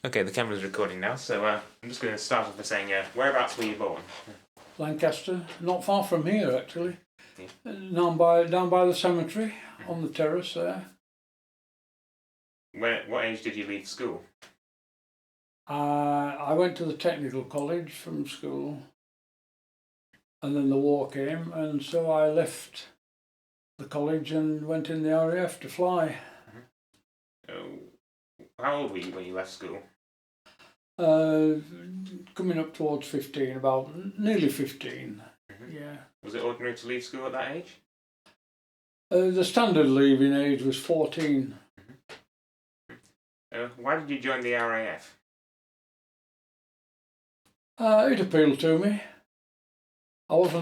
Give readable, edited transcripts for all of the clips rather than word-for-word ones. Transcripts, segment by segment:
Okay, the camera's recording now, so I'm just going to start off by saying, whereabouts were you born? Lancaster, not far from here actually. Yeah. Down by the cemetery on the terrace there. What age did you leave school? I went to the technical college from school, and then the war came, and so I left the college and went in the RAF to fly. How old were you when you left school? Coming up towards 15, about nearly 15. Yeah. Was it ordinary to leave school at that age? The standard leaving age was 14. Why did you join the RAF? It appealed to me. I was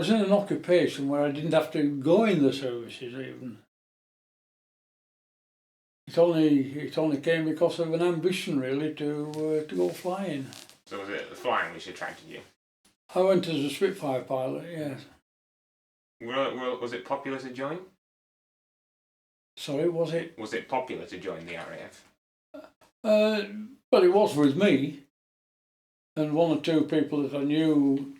in an occupation where I didn't have to go in the services even. It only came because of an ambition really to go flying. So was it the flying which attracted you? I went as a Spitfire pilot, yes. Was it popular to join? Sorry, was it? Was it popular to join the RAF? Well, it was with me. And one or two people that I knew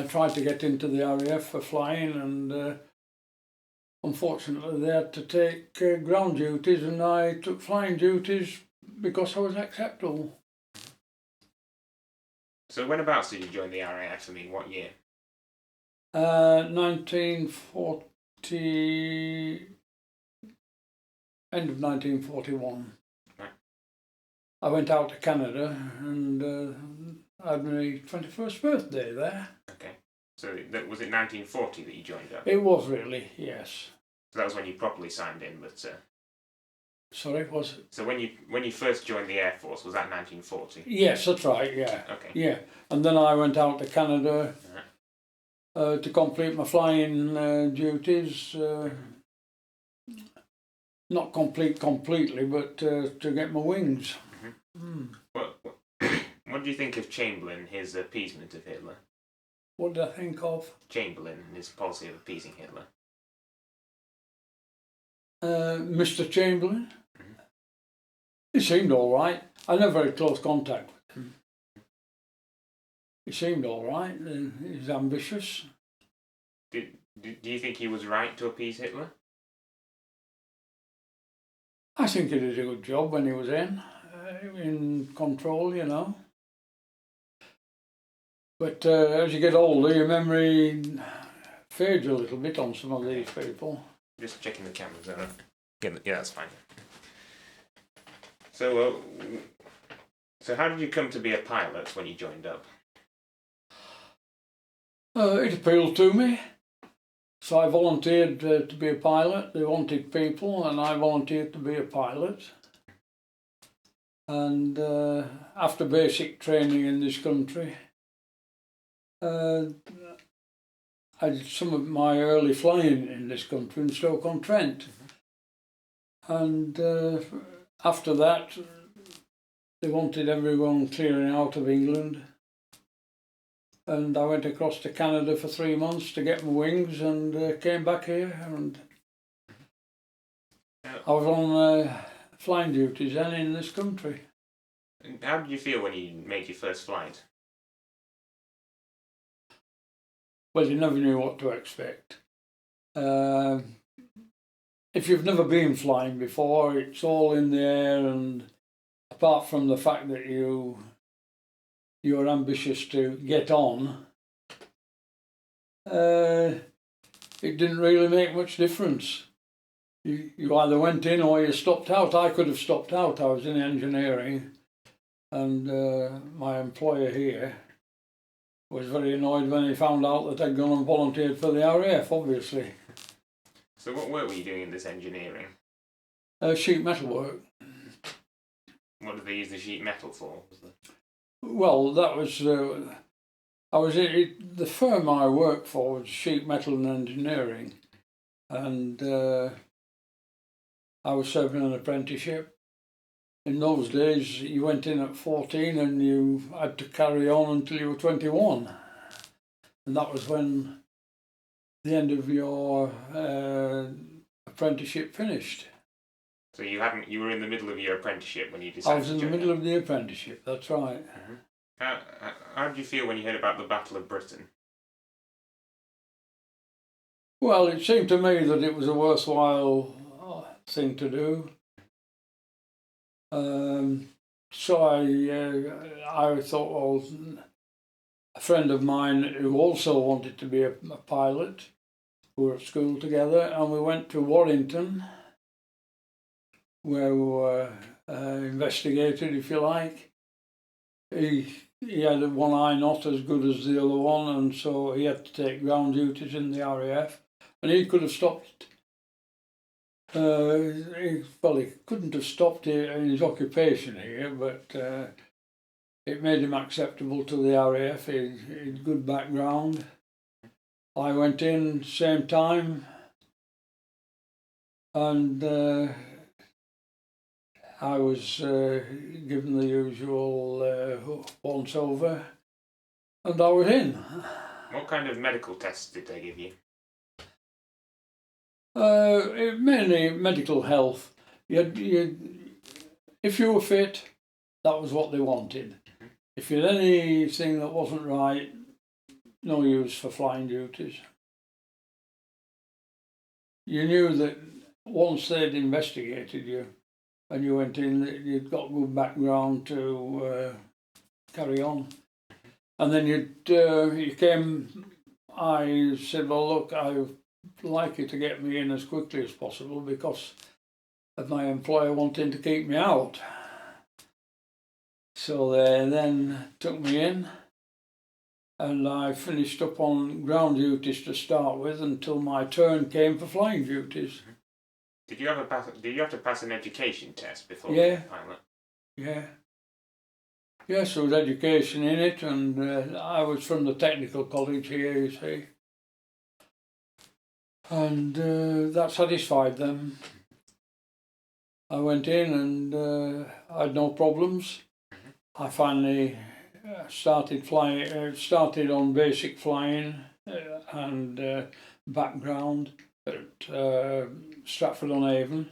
tried to get into the RAF for flying, and unfortunately they had to take ground duties, and I took flying duties because I was acceptable. So whenabouts did you join the RAF? I mean, what year? 1940, end of 1941. Right. I went out to Canada and had my 21st birthday there. Okay. So was it 1940 that you joined up? It was really, yes. So that was when you properly signed in, but... Sorry, was it? So when you first joined the Air Force, was that 1940? Yes, that's right, yeah. Okay. Yeah, and then I went out to Canada to complete my flying duties. Not completely, but to get my wings. What do you think of Chamberlain, his appeasement of Hitler? What did I think of? Chamberlain and his policy of appeasing Hitler. Mr. Chamberlain? He seemed all right. I never had close contact with him. He seemed all right. He's ambitious. Do you think he was right to appease Hitler? I think he did a good job when he was in control, you know. But as you get older, your memory fades a little bit on some of these people. Just checking the cameras out. Yeah, that's fine. So how did you come to be a pilot when you joined up? It appealed to me. So I volunteered to be a pilot. They wanted people, and I volunteered to be a pilot. And after basic training in this country, I did some of my early flying in this country in Stoke-on-Trent. And after that, they wanted everyone clearing out of England. And I went across to Canada for 3 months to get my wings, and came back here, and I was on flying duties then in this country. How did you feel when you made your first flight? Well, you never knew what to expect. If you've never been flying before, it's all in the air, and apart from the fact that you're ambitious to get on, it didn't really make much difference. You either went in or you stopped out. I could have stopped out. I was in engineering, and my employer here was very annoyed when he found out that I'd gone and volunteered for the RAF, obviously. So what work were you doing in this engineering? Sheet metal work. What did they use the sheet metal for? Well, that was the firm I worked for was Sheet Metal and Engineering, and I was serving an apprenticeship. In those days, you went in at 14 and you had to carry on until you were 21, and that was when the end of your apprenticeship finished. So you were in the middle of your apprenticeship when you I decided was to in the join middle up. of the apprenticeship, that's right. How did you feel when you heard about the Battle of Britain? Well, it seemed to me that it was a worthwhile thing to do. So I thought, well, a friend of mine who also wanted to be a pilot, we were at school together, and we went to Warrington, where we were investigated, if you like. He had one eye not as good as the other one, and so he had to take ground duties in the RAF, and he could have stopped. He couldn't have stopped in his occupation here, but it made him acceptable to the RAF. He had good background. I went in same time, and I was given the usual once over, and I was in. What kind of medical tests did they give you? Mainly medical health. If you were fit, that was what they wanted. If you had anything that wasn't right, no use for flying duties. You knew that once they'd investigated you and you went in, that you'd got good background to carry on. And then you came, I said, well look, I'd like you to get me in as quickly as possible because of my employer wanting to keep me out. So they then took me in, and I finished up on ground duties to start with until my turn came for flying duties. Did you have to pass an education test before Yeah. being a pilot? Yeah. Yes, there was education in it, and I was from the technical college here, you see. And that satisfied them. I went in and I had no problems. I finally started on basic flying and background at Stratford-on-Avon.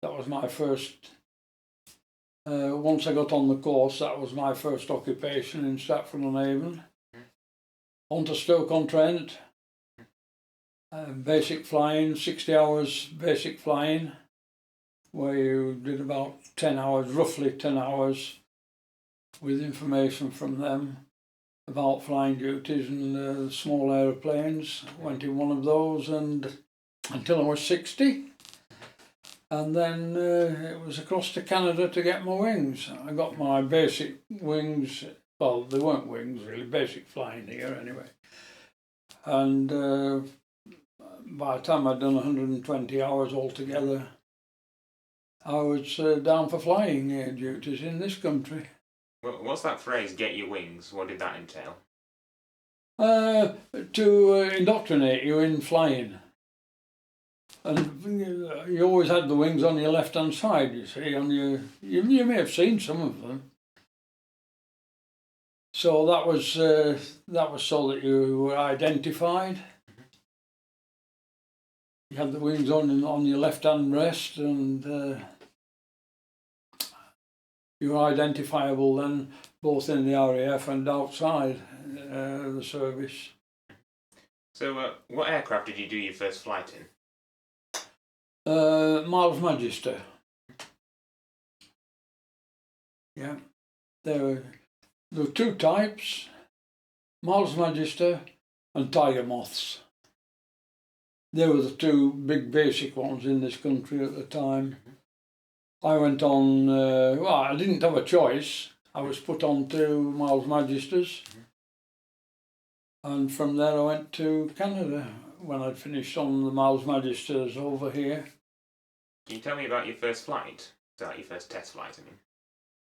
That was my first. Once I got on the course, that was my first occupation in Stratford-on-Avon. On to Stoke-on-Trent. Basic flying, 60 hours basic flying, where you did about 10 hours, roughly 10 hours, with information from them about flying duties and small aeroplanes. Went in one of those and until I was 60. And then it was across to Canada to get my wings. I got my basic wings, well, they weren't wings really, basic flying here anyway. And by the time I'd done 120 hours altogether, I was down for flying duties in this country. Well, what's that phrase, get your wings? What did that entail? To indoctrinate you in flying. And you always had the wings on your left-hand side, you see, you may have seen some of them. So that was so that you were identified. You had the wings on your left-hand rest, and you were identifiable then, both in the RAF and outside the service. So, what aircraft did you do your first flight in? Miles Magister. Yeah, there were two types: Miles Magister and Tiger Moths. They were the two big basic ones in this country at the time. I went on, well, I didn't have a choice. I was put on to Miles Magisters. And from there I went to Canada when I'd finished on the Miles Magisters over here. Can you tell me about your first flight? Is that your first test flight, I mean?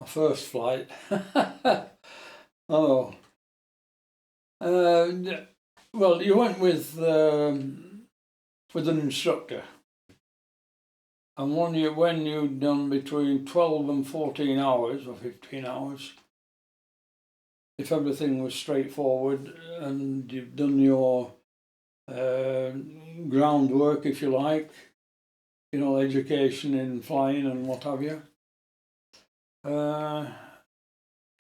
My first flight? Oh. Well, you went with an instructor. And when you'd done between 12 and 14 hours, or 15 hours, if everything was straightforward and you've done your groundwork, if you like, you know, education in flying and what have you. That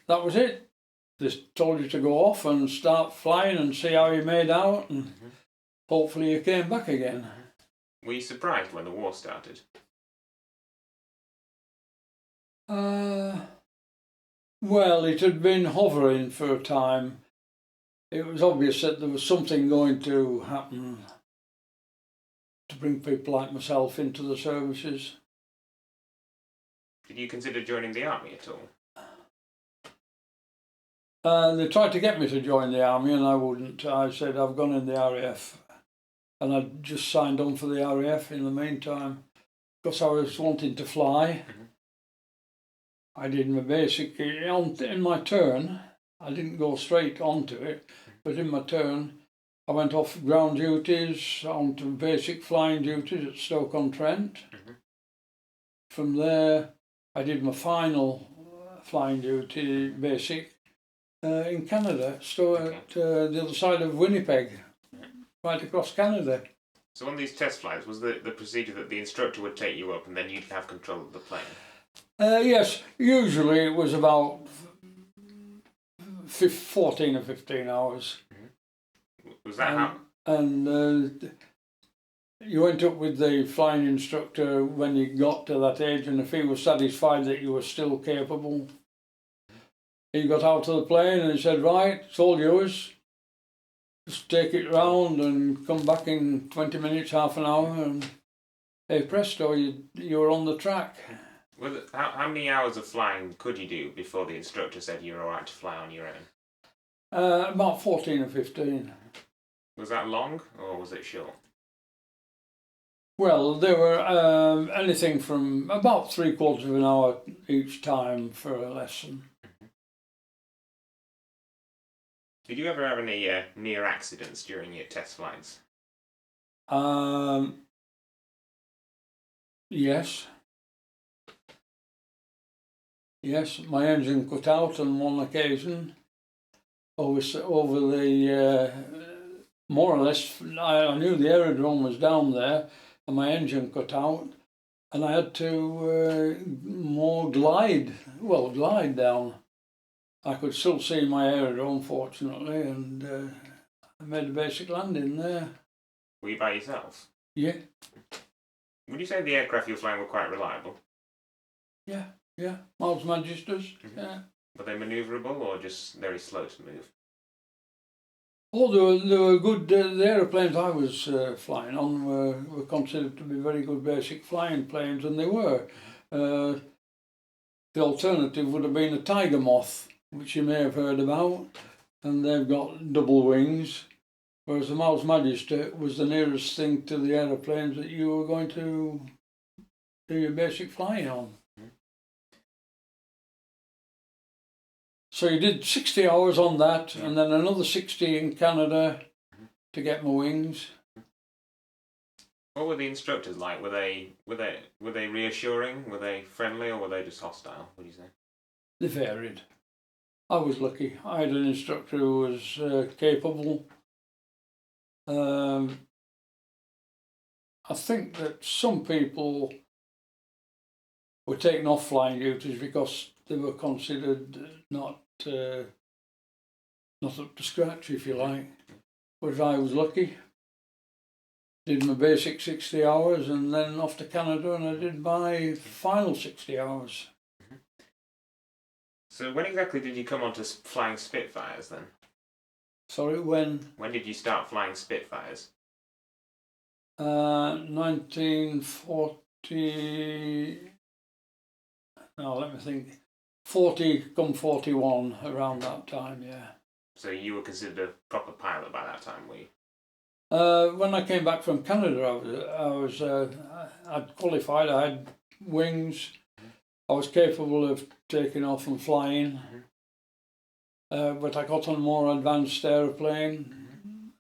was it. They told you to go off and start flying and see how you made out, and hopefully you came back again. Were you surprised when the war started? Well, it had been hovering for a time. It was obvious that there was something going to happen to bring people like myself into the services. Did you consider joining the army at all? They tried to get me to join the army and I wouldn't. I said I've gone in the RAF, and I just signed on for the RAF in the meantime because I was wanting to fly. I did my basic in my turn. I didn't go straight onto it, but in my turn I went off ground duties onto basic flying duties at Stoke-on-Trent. From there I did my final flying duty basic in Canada, at the other side of Winnipeg, right across Canada. So on these test flights, was the procedure that the instructor would take you up and then you'd have control of the plane? Yes, usually it was about 14 or 15 hours. Was that how? And you went up with the flying instructor when you got to that age, and if he was satisfied that you were still capable, he got out of the plane and he said, right, it's all yours. Just take it round and come back in 20 minutes, half an hour, and hey presto, you were on the track. How many hours of flying could you do before the instructor said you were alright to fly on your own? About 14 or 15. Was that long or was it short? Well, there were anything from about 3/4 of an hour each time for a lesson. Did you ever have any near accidents during your test flights? Yes. Yes, my engine cut out on one occasion. Over the more or less, I knew the aerodrome was down there, and my engine cut out, and I had to glide down. I could still see my aerodrome, fortunately, and I made a basic landing there. Were you by yourself? Yeah. Would you say the aircraft you were flying were quite reliable? Yeah. Miles Magisters. Yeah. Were they manoeuvrable or just very slow to move? Oh, they were good. The aeroplanes I was flying on were considered to be very good basic flying planes, and they were. The alternative would have been a Tiger Moth, which you may have heard about, and they've got double wings, whereas the Miles Magister was the nearest thing to the aeroplanes that you were going to do your basic flying on. So you did 60 hours on that, and then another 60 in Canada to get my wings. What were the instructors like? Were they reassuring? Were they friendly, or were they just hostile? What do you say? They varied. I was lucky. I had an instructor who was capable. I think that some people were taken off flying duties because they were considered not up to scratch, if you like. But I was lucky. Did my basic 60 hours and then off to Canada, and I did my final 60 hours. So when exactly did you come on to flying Spitfires then? Sorry, when? When did you start flying Spitfires? 1940... No, let me think. 41, around that time, yeah. So you were considered a proper pilot by that time, were you? When I came back from Canada, I'd qualified. I had wings. I was capable of taking off and flying. But I got on a more advanced aeroplane,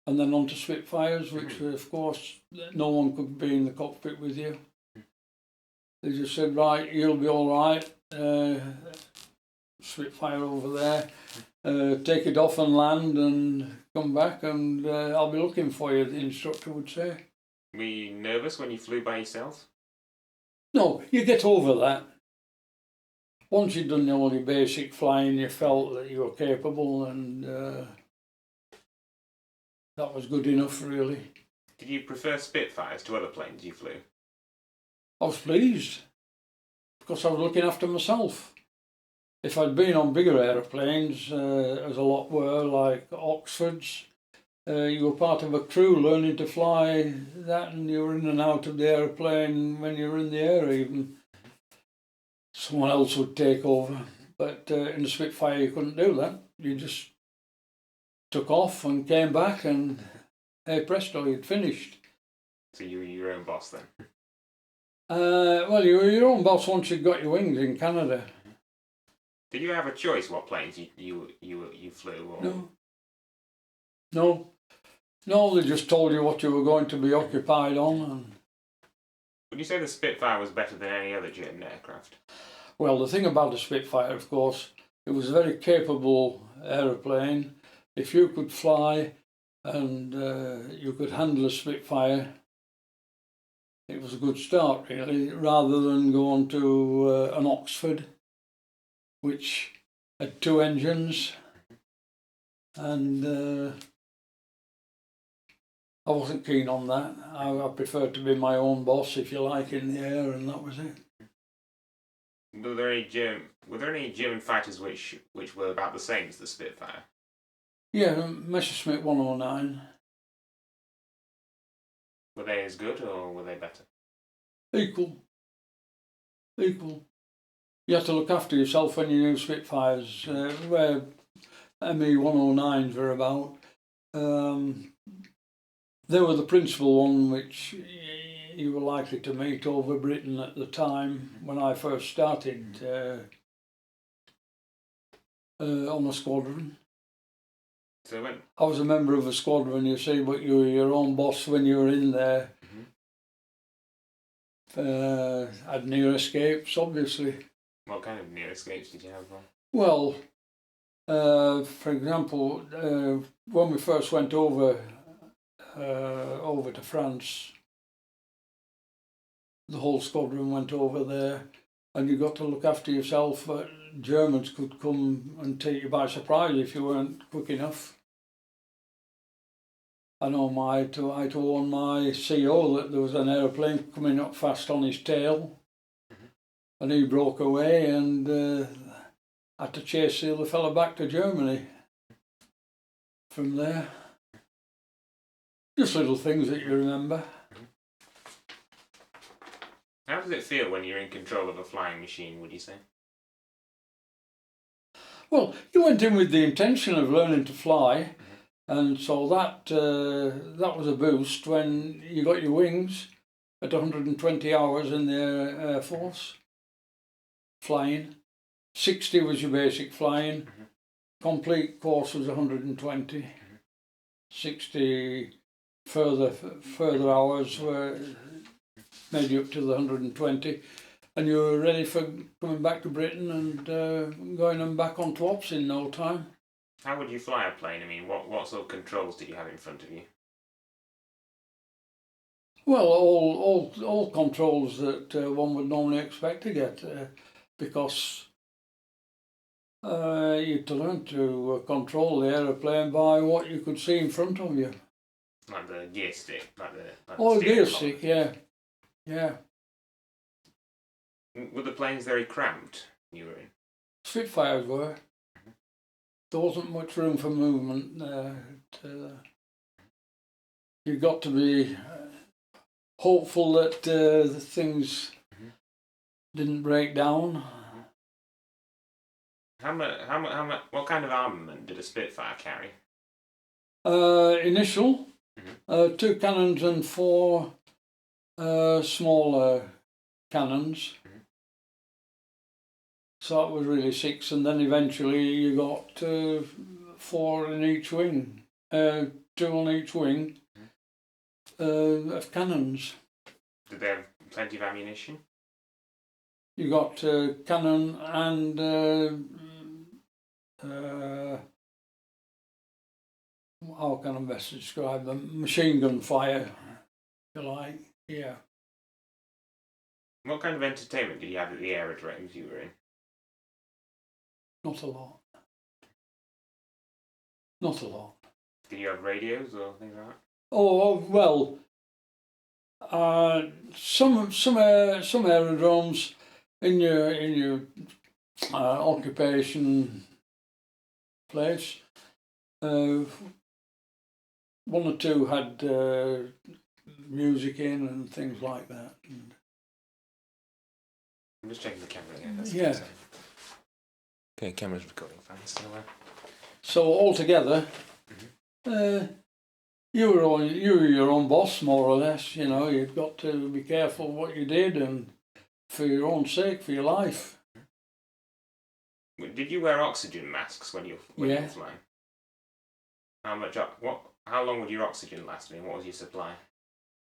and then onto Spitfires, which of course no one could be in the cockpit with you. They just said, right, you'll be all right. Spitfire over there. Take it off and land and come back, and I'll be looking for you, the instructor would say. Were you nervous when you flew by yourself? No, you get over that. Once you'd done all your basic flying, you felt that you were capable, and that was good enough, really. Did you prefer Spitfires to other planes you flew? I was pleased, because I was looking after myself. If I'd been on bigger aeroplanes, as a lot were, like Oxfords, you were part of a crew learning to fly that, and you were in and out of the aeroplane when you were in the air even. Someone else would take over. But in the Spitfire you couldn't do that. You just took off and came back, and hey presto, you'd finished. So you were your own boss then? Well, you were your own boss once you'd got your wings in Canada. Did you have a choice what planes you flew? Or? No, they just told you what you were going to be occupied on. And Would you say the Spitfire was better than any other German aircraft? well, the thing about the Spitfire, of course, it was a very capable aeroplane. If you could fly and you could handle a Spitfire, it was a good start, really, rather than go on to an Oxford, which had 2 engines, and I wasn't keen on that. I preferred to be my own boss, if you like, in the air, and that was it. Were there any German fighters which were about the same as the Spitfire? Yeah, Messerschmitt 109. Were they as good or were they better? Equal. You had to look after yourself when you knew Spitfires, where ME 109s were about. They were the principal one which you were likely to meet over Britain at the time when I first started on a squadron. So when I was a member of a squadron, you see, but you were your own boss when you were in there. Had near escapes, obviously. What kind of near escapes did you have? Well, for example, when we first went over to France, the whole squadron went over there, and you got to look after yourself. Germans could come and take you by surprise if you weren't quick enough. I know I told my CO that there was an aeroplane coming up fast on his tail, and he broke away and had to chase the other fella back to Germany from there. Just little things that you remember. How does it feel when you're in control of a flying machine, would you say? Well, you went in with the intention of learning to fly, and so that was a boost when you got your wings at 120 hours in the Air Force flying. 60 was your basic flying. Complete course was 120. 60 further hours were made you up to the 120, and you were ready for coming back to Britain and going them back onto ops in no time. How would you fly a plane? I mean, what sort of controls did you have in front of you? Well, all controls that one would normally expect to get, because you had to learn to control the aeroplane by what you could see in front of you. Like the gear stick, like the Gear stick, yeah. Were the planes very cramped you were in? Spitfires were. There wasn't much room for movement. You got to be hopeful that the things didn't break down. What kind of armament did a Spitfire carry? Initial, 2 cannons and 4 smaller cannons. So it was really 6, and then eventually you got 4 in each wing, 2 on each wing of cannons. Did they have plenty of ammunition? You got cannon and how can I best describe them? Machine gun fire. if you like. Yeah. What kind of entertainment did you have at the aerodromes you were in? Not a lot. Not a lot. Did you have radios or things like that? Oh well, some aerodromes in your occupation place, one or two had music in and things like that. And I'm just checking the camera again. That's yeah. Okay, camera's recording fine. So altogether, you were your own boss, more or less. You know, you've got to be careful what you did, and for your own sake, for your life. Did you wear oxygen masks when you were flying? How long would your oxygen last? And what was your supply?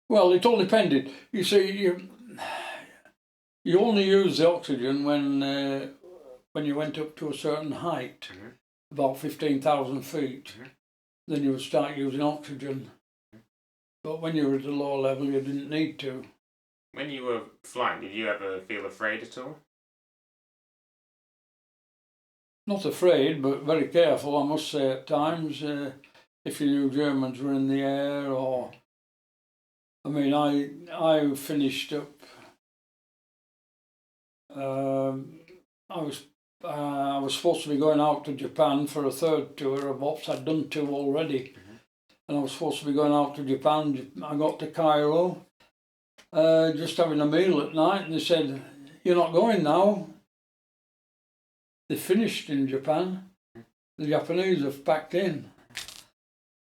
Well, it all depended. You see, you only used the oxygen when you went up to a certain height, about 15,000 feet. Then you would start using oxygen. But when you were at a lower level, you didn't need to. When you were flying, did you ever feel afraid at all? Not afraid, but very careful, I must say, at times. If you knew Germans were in the air, or... I mean, I finished up... I was supposed to be going out to Japan for a third tour of ops. I'd done 2 already. And I was supposed to be going out to Japan. I got to Cairo, just having a meal at night, and they said, "You're not going now." They finished in Japan. The Japanese have packed in.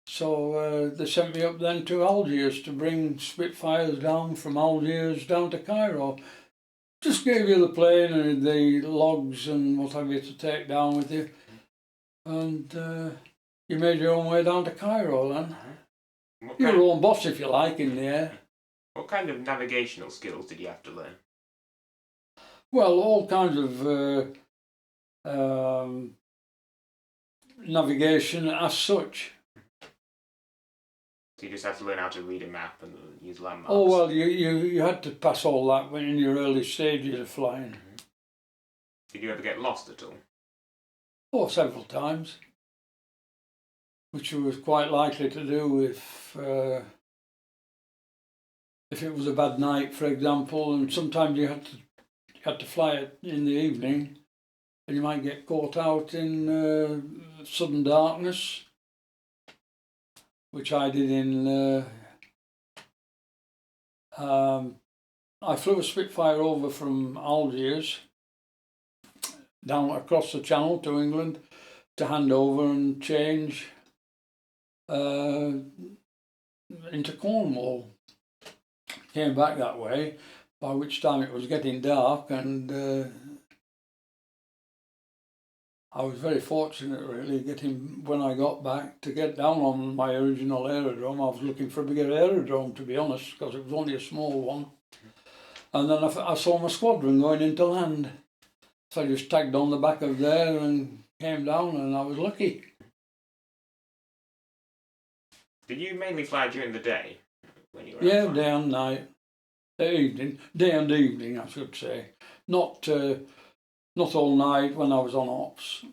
So they sent me up then to Algiers to bring Spitfires down from Algiers down to Cairo. Just gave you the plane and the logs and what have you to take down with you. And you made your own way down to Cairo then. You're your own boss, if you like, in the air. What kind of navigational skills did you have to learn? Well, all kinds of navigation as such. So you just have to learn how to read a map and use landmarks? Oh, well, you had to pass all that when in your early stages of flying. Did you ever get lost at all? Oh, several times. Which you was quite likely to do if it was a bad night, for example, and sometimes you had to fly it in the evening, and you might get caught out in sudden darkness, which I did in. I flew a Spitfire over from Algiers down across the Channel to England to hand over and change into Cornwall. Came back that way, by which time it was getting dark, and I was very fortunate really when I got back to get down on my original aerodrome. I was looking for a bigger aerodrome, to be honest, because it was only a small one. And then I saw my squadron going into land. So I just tagged on the back of there and came down, and I was lucky. Did you mainly fly during the day? When you were day and night. Evening. Day and evening, I should say. Not all night when I was on ops.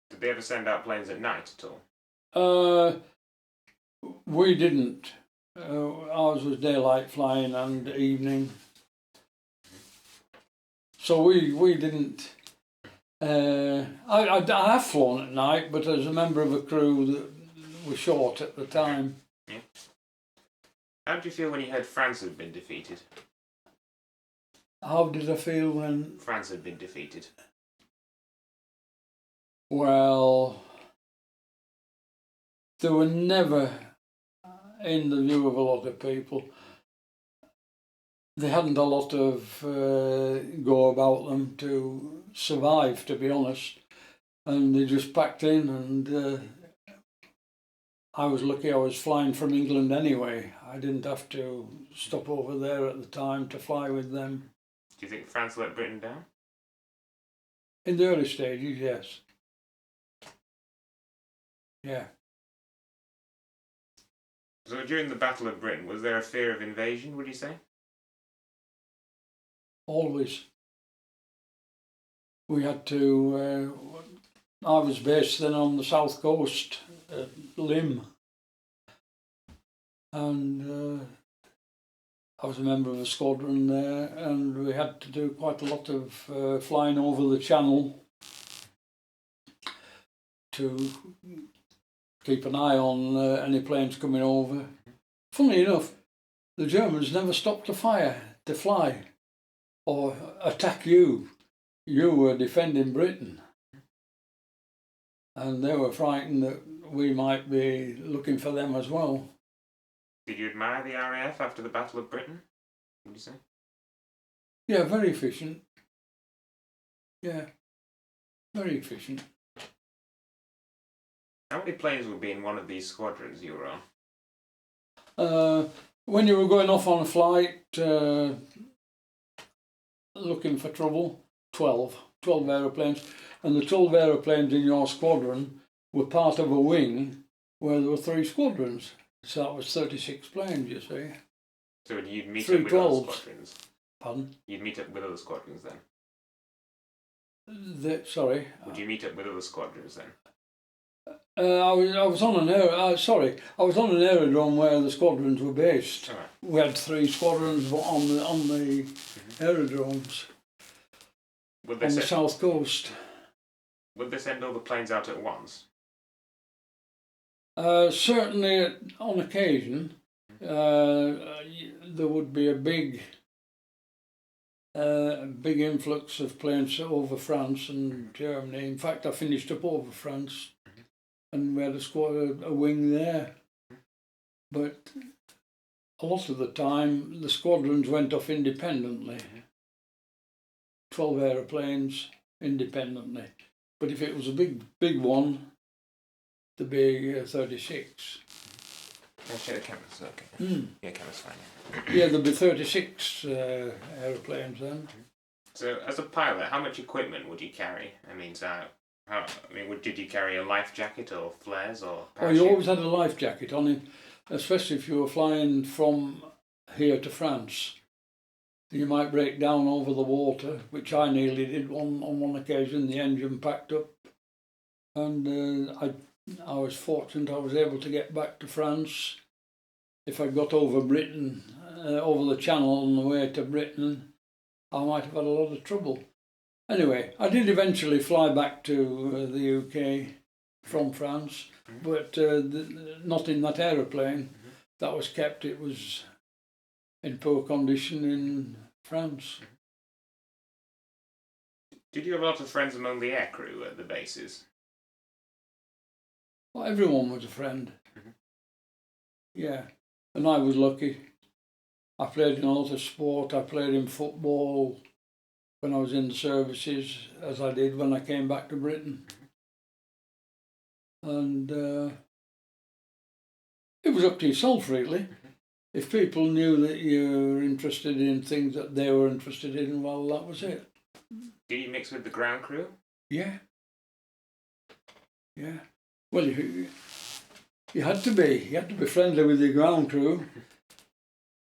Did they ever send out planes at night at all? We didn't. Ours was daylight flying and evening. So we didn't. I have flown at night, but as a member of a crew that was short at the time. Yeah. How did you feel when you heard France had been defeated? How did I feel when France had been defeated? Well, they were never in the view of a lot of people. They hadn't a lot of go about them to survive, to be honest, and they just packed in, and I was lucky I was flying from England anyway. I didn't have to stop over there at the time to fly with them. Do you think France let Britain down? In the early stages, yes. Yeah. So during the Battle of Britain, was there a fear of invasion, would you say? Always. We had to, I was based then on the south coast at Lymm, and I was a member of a squadron there, and we had to do quite a lot of flying over the channel to keep an eye on any planes coming over. Funnily enough, the Germans never stopped to fly, or attack you. You were defending Britain, and they were frightened that we might be looking for them as well. Did you admire the RAF after the Battle of Britain, would you say? Yeah, very efficient. Yeah, very efficient. How many planes would be in one of these squadrons you were on? When you were going off on a flight, looking for trouble, 12 aeroplanes, and the 12 aeroplanes in your squadron were part of a wing where there were 3 squadrons. So that was 36 planes, you see. So you'd meet up with other squadrons? Pardon? You'd meet up with other squadrons then? Sorry? Would you meet up with other squadrons then? I was on an aerodrome where the squadrons were based. Right. We had 3 squadrons on the aerodromes on the south coast. Would they send all the planes out at once? Certainly, on occasion, there would be a big influx of planes over France and Germany. In fact, I finished up over France, and we had a wing there. But a lot of the time, the squadrons went off independently. 12 aeroplanes independently. But if it was a big one, there'd be 36. Actually, the camera's okay. Yeah, camera's fine. Yeah, there'd be 36 aeroplanes then. So, as a pilot, how much equipment would you carry? Did you carry a life jacket or flares or parachute? Oh, you always had a life jacket on him, especially if you were flying from here to France. You might break down over the water, which I nearly did on one occasion. The engine packed up, and I was fortunate I was able to get back to France. If I got over Britain, over the channel on the way to Britain, I might have had a lot of trouble. Anyway, I did eventually fly back to the UK from France, but not in that aeroplane. That was kept. It was in poor condition in France. Did you have a lot of friends among the aircrew at the bases? Well, everyone was a friend. Yeah, and I was lucky. I played in a lot of sport. I played in football when I was in the services, as I did when I came back to Britain. And it was up to yourself, really. If people knew that you were interested in things that they were interested in, well, that was it. Did you mix with the ground crew? Yeah. Yeah. Well, you had to be. You had to be friendly with the ground crew,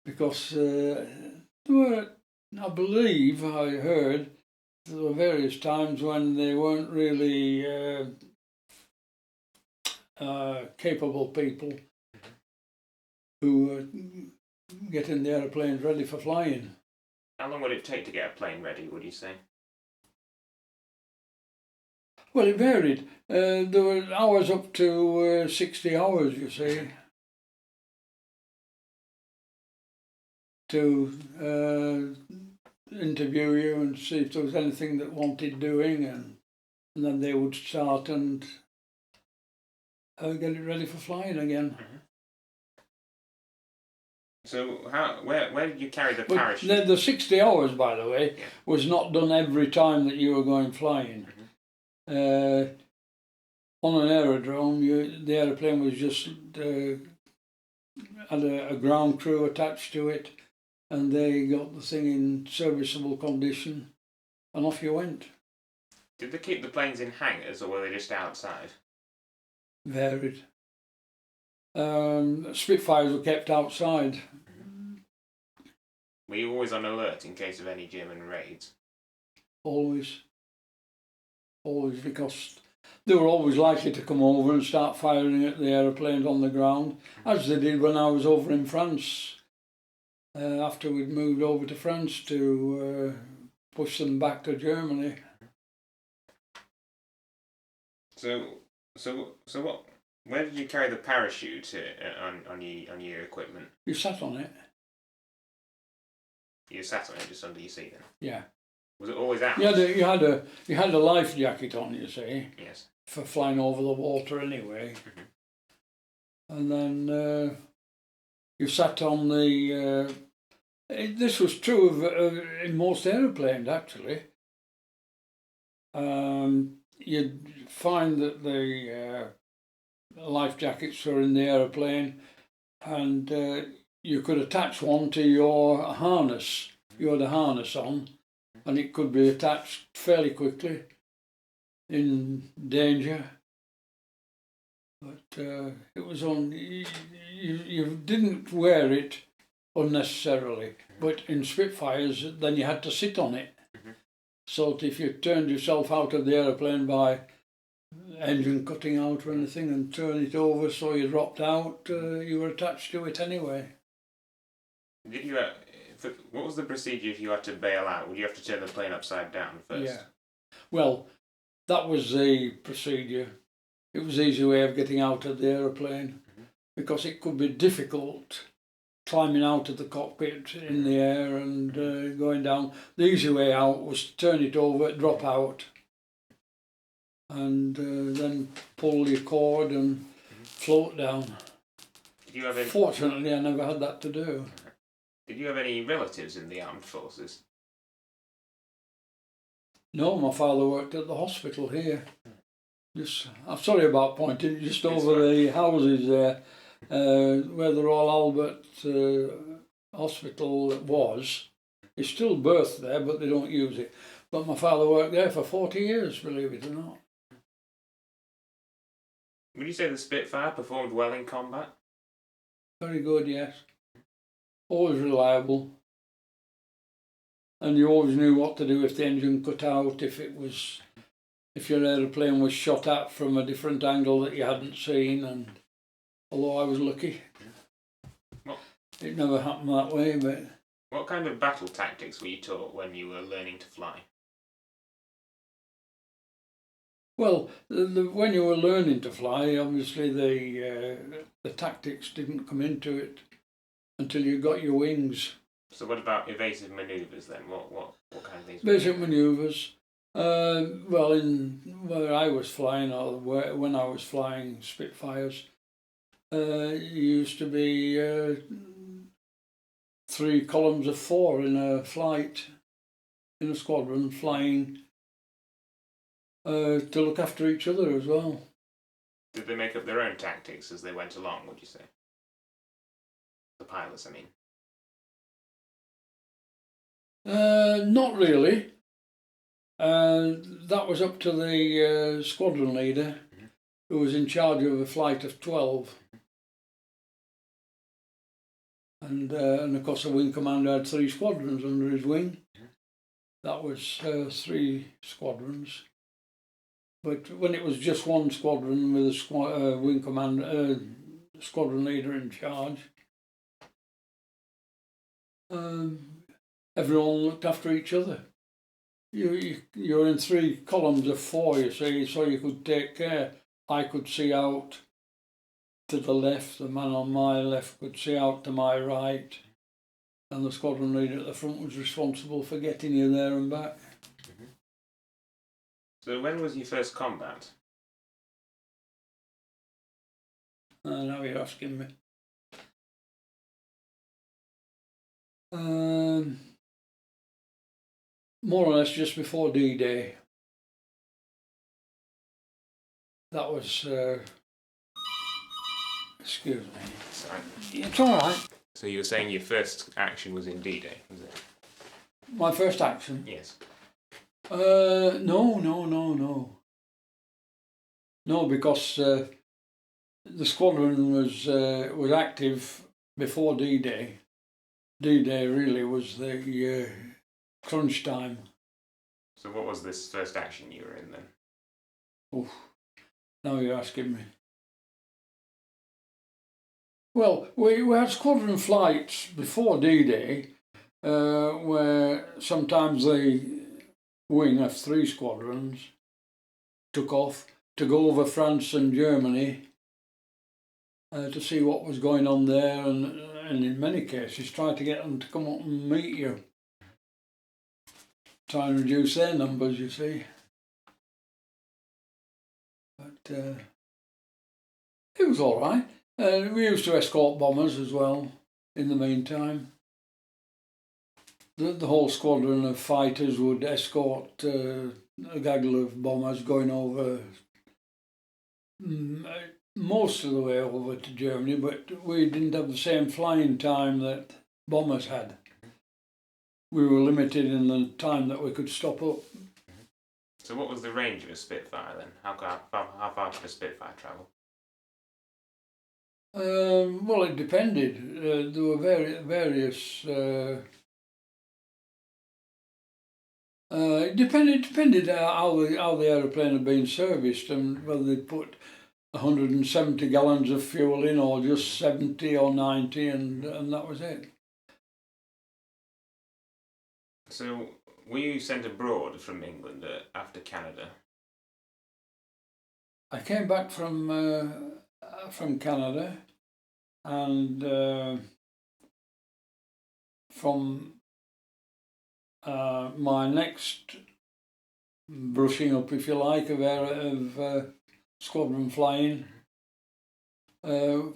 because there were, I believe, I heard, there were various times when they weren't really capable people who were getting the aeroplanes ready for flying. How long would it take to get a plane ready, would you say? Well, it varied. There were hours up to 60 hours, you see, to interview you and see if there was anything that wanted doing, and then they would start and get it ready for flying again. So, where did you carry the parachute? The 60 hours, by the way, was not done every time that you were going flying. On an aerodrome, the aeroplane was just had a ground crew attached to it, and they got the thing in serviceable condition, and off you went. Did they keep the planes in hangars, or were they just outside? Varied. Spitfires were kept outside. Were you always on alert in case of any German raids? Always, because they were always likely to come over and start firing at the aeroplanes on the ground, as they did when I was over in France. After we'd moved over to France to push them back to Germany. So what? Where did you carry the parachute on your equipment? You sat on it. You sat on it just under your seat then. Yeah. Was it always out? Yeah, you had a life jacket on, you see. Yes. For flying over the water anyway. And then you sat on the. This was true of in most aeroplanes actually. You'd find that the life jackets were in the aeroplane, and you could attach one to your harness. You had a harness on, and it could be attached fairly quickly in danger. But it was on. You didn't wear it unnecessarily, but in Spitfires, then you had to sit on it. So that if you turned yourself out of the aeroplane by engine cutting out or anything and turn it over so you dropped out, you were attached to it anyway. Did you? What was the procedure if you had to bail out? Would you have to turn the plane upside down first? Yeah. Well, that was the procedure. It was the easy way of getting out of the aeroplane, because it could be difficult climbing out of the cockpit in the air and going down. The easy way out was to turn it over, drop out, and then pull your cord and float down. Did you have Fortunately, I never had that to do. Did you have any relatives in the armed forces? No, my father worked at the hospital here. I'm sorry about pointing, just over the houses there, where the Royal Albert Hospital was. It's still birthed there, but they don't use it. But my father worked there for 40 years, believe it or not. Would you say the Spitfire performed well in combat? Very good, yes. Always reliable. And you always knew what to do if the engine cut out, if your aeroplane was shot at from a different angle that you hadn't seen, and although I was lucky, it never happened that way. But what kind of battle tactics were you taught when you were learning to fly? Well, when you were learning to fly, obviously the tactics didn't come into it until you got your wings. So what about evasive manoeuvres then? What kind of things? Basic manoeuvres. Well, in where I was flying, or when I was flying Spitfires, used to be 3 columns of 4 in a flight, in a squadron, flying to look after each other as well. Did they make up their own tactics as they went along, would you say? The pilots, I mean. Not really. That was up to the squadron leader, who was in charge of a flight of 12. And of course the wing commander had 3 squadrons under his wing. That was 3 squadrons. But when it was just one squadron with a wing commander, squadron leader in charge, everyone looked after each other. You're in 3 columns of 4, you see, so you could take care. I could see out to the left, the man on my left could see out to my right, and the squadron leader at the front was responsible for getting you there and back. So when was your first combat? Now you're asking me. More or less just before D-Day. That was, excuse me. Sorry. It's all right. So you were saying your first action was in D-Day, was it? My first action? Yes. No. No, because the squadron was active before D-Day. D-Day really was the crunch time. So what was this first action you were in then? Oh, now you're asking me. Well, we had squadron flights before D-Day, where sometimes the wing F3 squadrons took off to go over France and Germany to see what was going on there, and in many cases try to get them to come up and meet you. Try and reduce their numbers, you see. But it was all right. We used to escort bombers as well in the meantime. The whole squadron of fighters would escort a gaggle of bombers going over most of the way over to Germany, but we didn't have the same flying time that bombers had. We were limited in the time that we could stop up. So what was the range of a Spitfire then? How far could a Spitfire travel? Well, it depended. There were various. It depended how the aeroplane had been serviced and whether they put 170 gallons of fuel in or just 70 or 90, and that was it. So were you sent abroad from England after Canada? I came back from Canada, and from my next brushing up, if you like, of squadron flying, I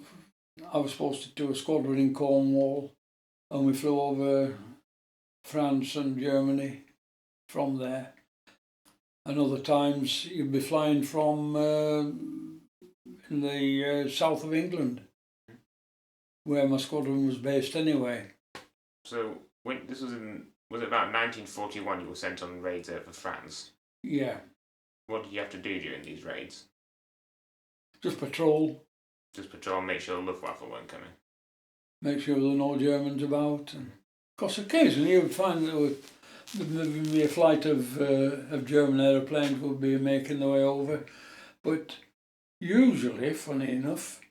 was supposed to do a squadron in Cornwall, and we flew over France and Germany from there. And other times you'd be flying from in the south of England, where my squadron was based anyway. So when this was it about 1941 you were sent on raids over France? Yeah. What did you have to do during these raids? Just patrol. Just patrol, make sure the Luftwaffe weren't coming. Make sure there were no Germans about. And of course, occasionally you would find that there would be a flight of German aeroplanes would be making their way over, but usually, funny enough,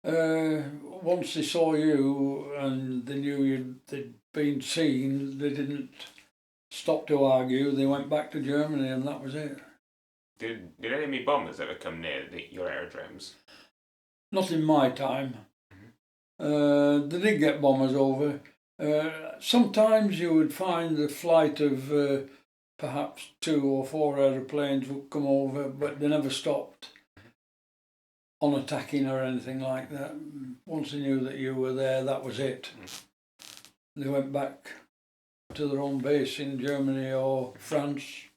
once they saw you and they knew they'd been seen, they didn't stop to argue. They went back to Germany, and that was it. Did enemy bombers ever come near your aerodromes? Not in my time. They did get bombers over. Sometimes you would find a flight of perhaps 2 or 4 aeroplanes would come over, but they never stopped on attacking or anything like that. Once they knew that you were there, that was it. They went back to their own base in Germany or France,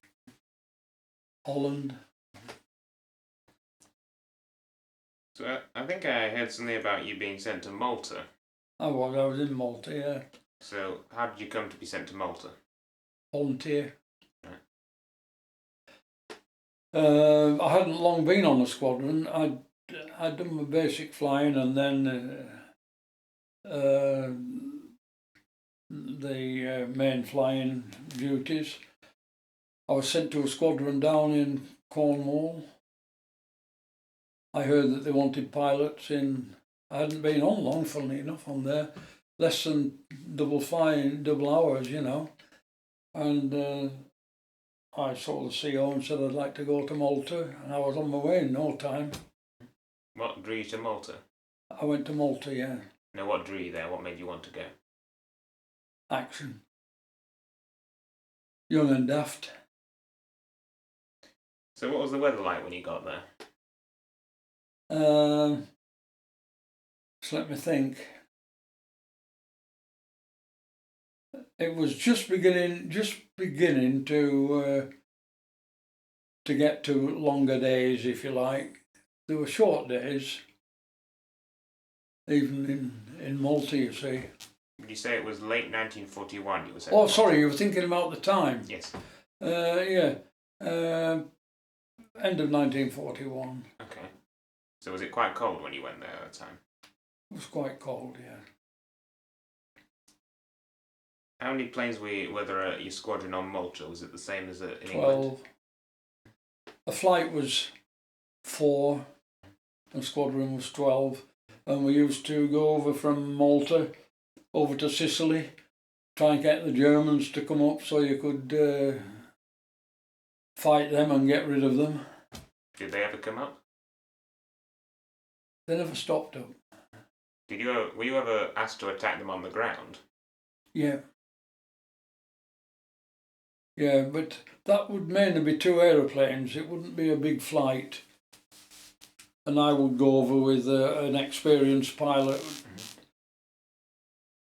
Holland. So I think I heard something about you being sent to Malta. I was in Malta, yeah. So how did you come to be sent to Malta? Volunteer. Right. I hadn't long been on a squadron. I'd done my basic flying, and then the main flying duties. I was sent to a squadron down in Cornwall. I heard that they wanted pilots in. I hadn't been on long, funnily enough, on there. Less than double hours, you know. And I saw the CO and said I'd like to go to Malta, and I was on my way in no time. What drew you to Malta? I went to Malta, yeah. No, what drew you there? What made you want to go? Action. Young and daft. So what was the weather like when you got there? So let me think. It was just beginning to get to longer days, if you like. There were short days, even in Malta, you see. Would you say it was late 1941 you were sent? Oh, sorry, you were thinking about the time. Yes. Yeah. End of 1941. Okay. So was it quite cold when you went there at the time? It was quite cold, yeah. How many planes were there at your squadron on Malta? Was it the same as in 12. England? The flight was 4 and squadron was 12. And we used to go over from Malta over to Sicily, try and get the Germans to come up so you could fight them and get rid of them. Did they ever come up? They never stopped up. Were you ever asked to attack them on the ground? Yeah. Yeah, but that would mainly be 2 aeroplanes. It wouldn't be a big flight. And I would go over with an experienced pilot.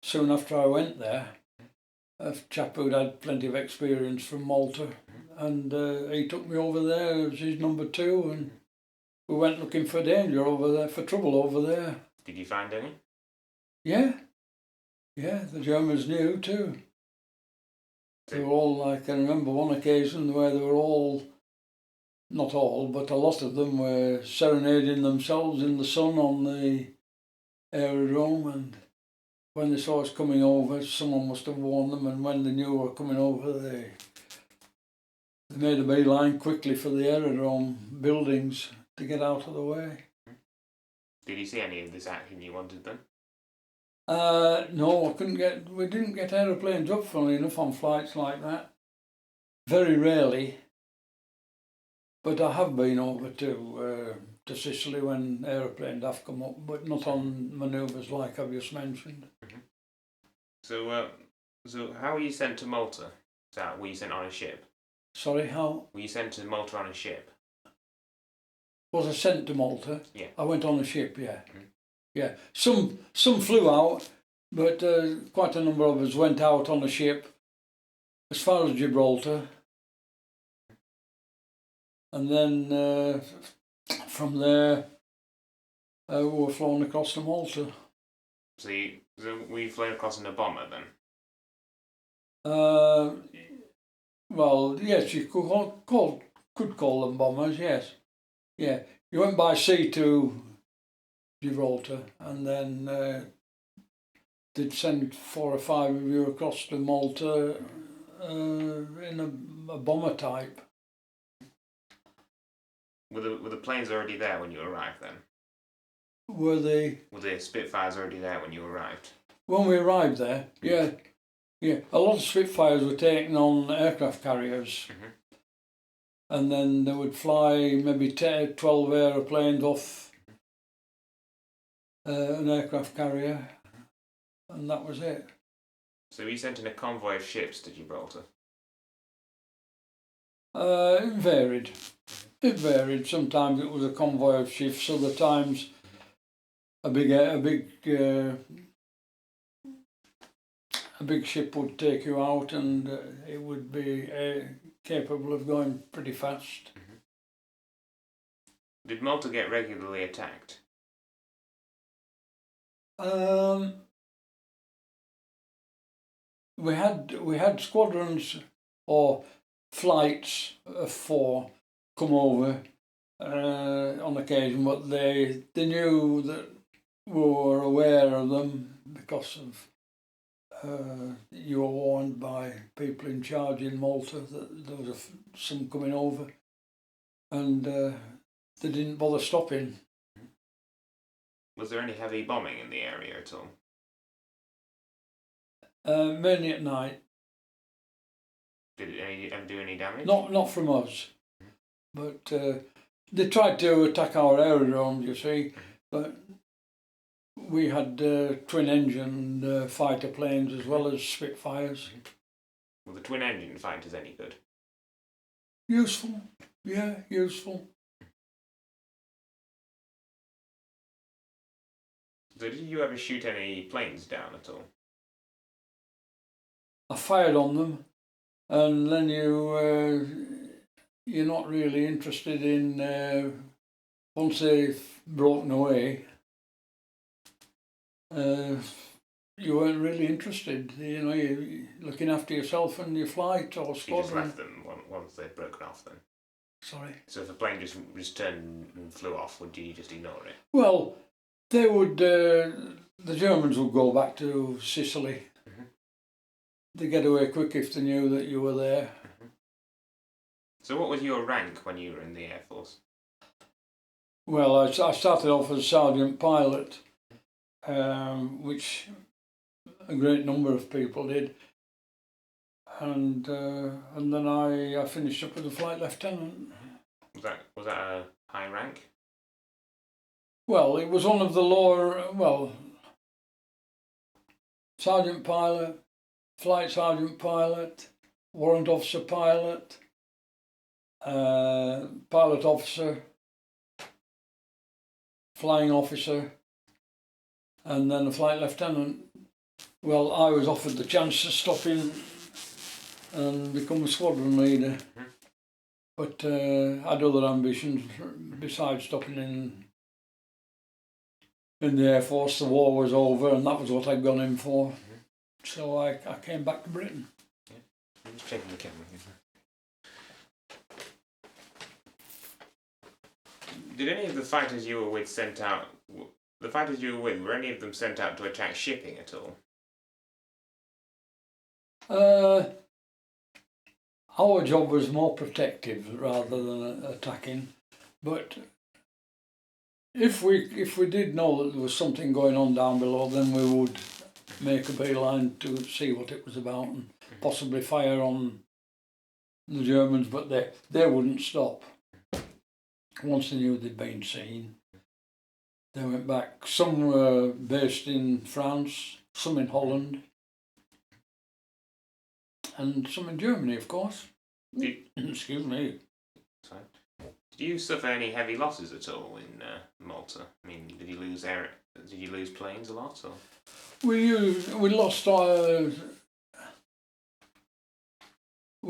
Soon after I went there, a chap who'd had plenty of experience from Malta, and he took me over there as his number 2, and we went looking for danger over there, for trouble over there. Did you find any? Yeah. Yeah, the Germans knew too. They were all, like, I remember one occasion where they were all, not all, but a lot of them were serenading themselves in the sun on the aerodrome, and when they saw us coming over, someone must have warned them, and when they knew we were coming over, they made a beeline quickly for the aerodrome buildings to get out of the way. Did you see any of this action you wanted then? No, we didn't get aeroplanes up, funnily enough, on flights like that. Very rarely. But I have been over to Sicily when aeroplanes have come up, but not on manoeuvres like I've just mentioned. So how were you sent to Malta? Were you sent on a ship? Sorry, how? Were you sent to Malta on a ship? Was I sent to Malta? Yeah. I went on a ship, yeah. Yeah. Some flew out, but quite a number of us went out on a ship as far as Gibraltar. And then from there, we were flown across to Malta. So were you flown across in a bomber then? Well, yes, you could call them bombers, yes. Yeah, you went by sea to Gibraltar, and then they'd send 4 or 5 of you across to Malta in a bomber type. Were the planes already there when you arrived then? Were the Spitfires already there when you arrived? When we arrived there, yeah. A lot of Spitfires were taken on aircraft carriers. And then they would fly maybe 12 aeroplanes off an aircraft carrier, and that was it. So were you sent in a convoy of ships to Gibraltar? It varied. It varied. Sometimes it was a convoy of ships. Other times, a big ship would take you out, and it would be capable of going pretty fast. Did Malta get regularly attacked? We had squadrons or flights of 4 come over on occasion, but they knew that we were aware of them because of you were warned by people in charge in Malta that there was some coming over, and they didn't bother stopping. Was there any heavy bombing in the area at all? Mainly at night. Did it ever do any damage? Not from us, but they tried to attack our aerodrome, you see, but we had twin-engine fighter planes as well as Spitfires. Were the twin-engine fighters any good? Useful, yeah, useful. So did you ever shoot any planes down at all? I fired on them, and then you're not really interested in once they've broken away. You weren't really interested. You know, you're looking after yourself and your flight or squadron. You just left them once they'd broken off then? Sorry. So if a plane just turned and flew off, would you just ignore it? Well, they would. The Germans would go back to Sicily. Mhm. They get away quick if they knew that you were there. So what was your rank when you were in the Air Force? Well, I started off as sergeant pilot, which a great number of people did, and then I finished up as a flight lieutenant. Was that a high rank? Well, it was one of the lower. Well, sergeant pilot, flight sergeant pilot, warrant officer pilot, pilot officer, flying officer, and then a flight lieutenant. Well, I was offered the chance to stop in and become a squadron leader, but I had other ambitions besides stopping in the Air Force. The war was over, and that was what I'd gone in for. So I came back to Britain. I'm just checking the camera. Did any of the fighters you were with sent out? The fighters you were with, were any of them sent out to attack shipping at all? Our job was more protective rather than attacking, but if we did know that there was something going on down below, then we would make a beeline to see what it was about and possibly fire on the Germans, but they wouldn't stop. Once they knew they'd been seen, they went back. Some were based in France, some in Holland, and some in Germany, of course. Excuse me. Sorry. Did you suffer any heavy losses at all in Malta? I mean, did you lose planes a lot? Or? We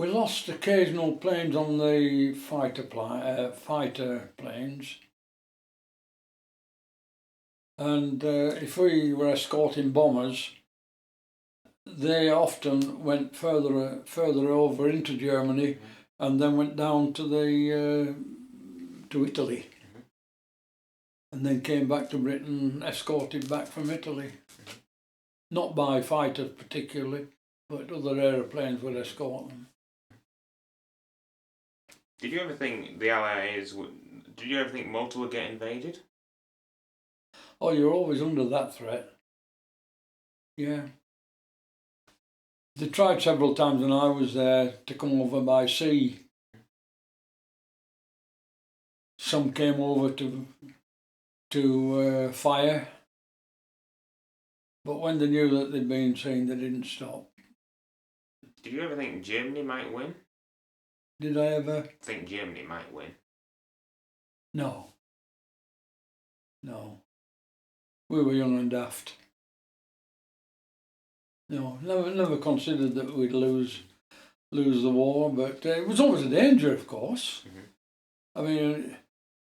lost occasional planes on the fighter planes, and if we were escorting bombers, they often went further over into Germany, and then went down to Italy, and then came back to Britain, escorted back from Italy. Not by fighters particularly, but other aeroplanes would escort them. Did you ever think the Allies would? Did you ever think Malta would get invaded? Oh, you're always under that threat. Yeah. They tried several times when I was there to come over by sea. Some came over to fire, but when they knew that they'd been seen, they didn't stop. Did you ever think Germany might win? Did I ever? Think Germany might win? No. We were young and daft. No, never considered that we'd lose the war, but it was always a danger, of course. I mean,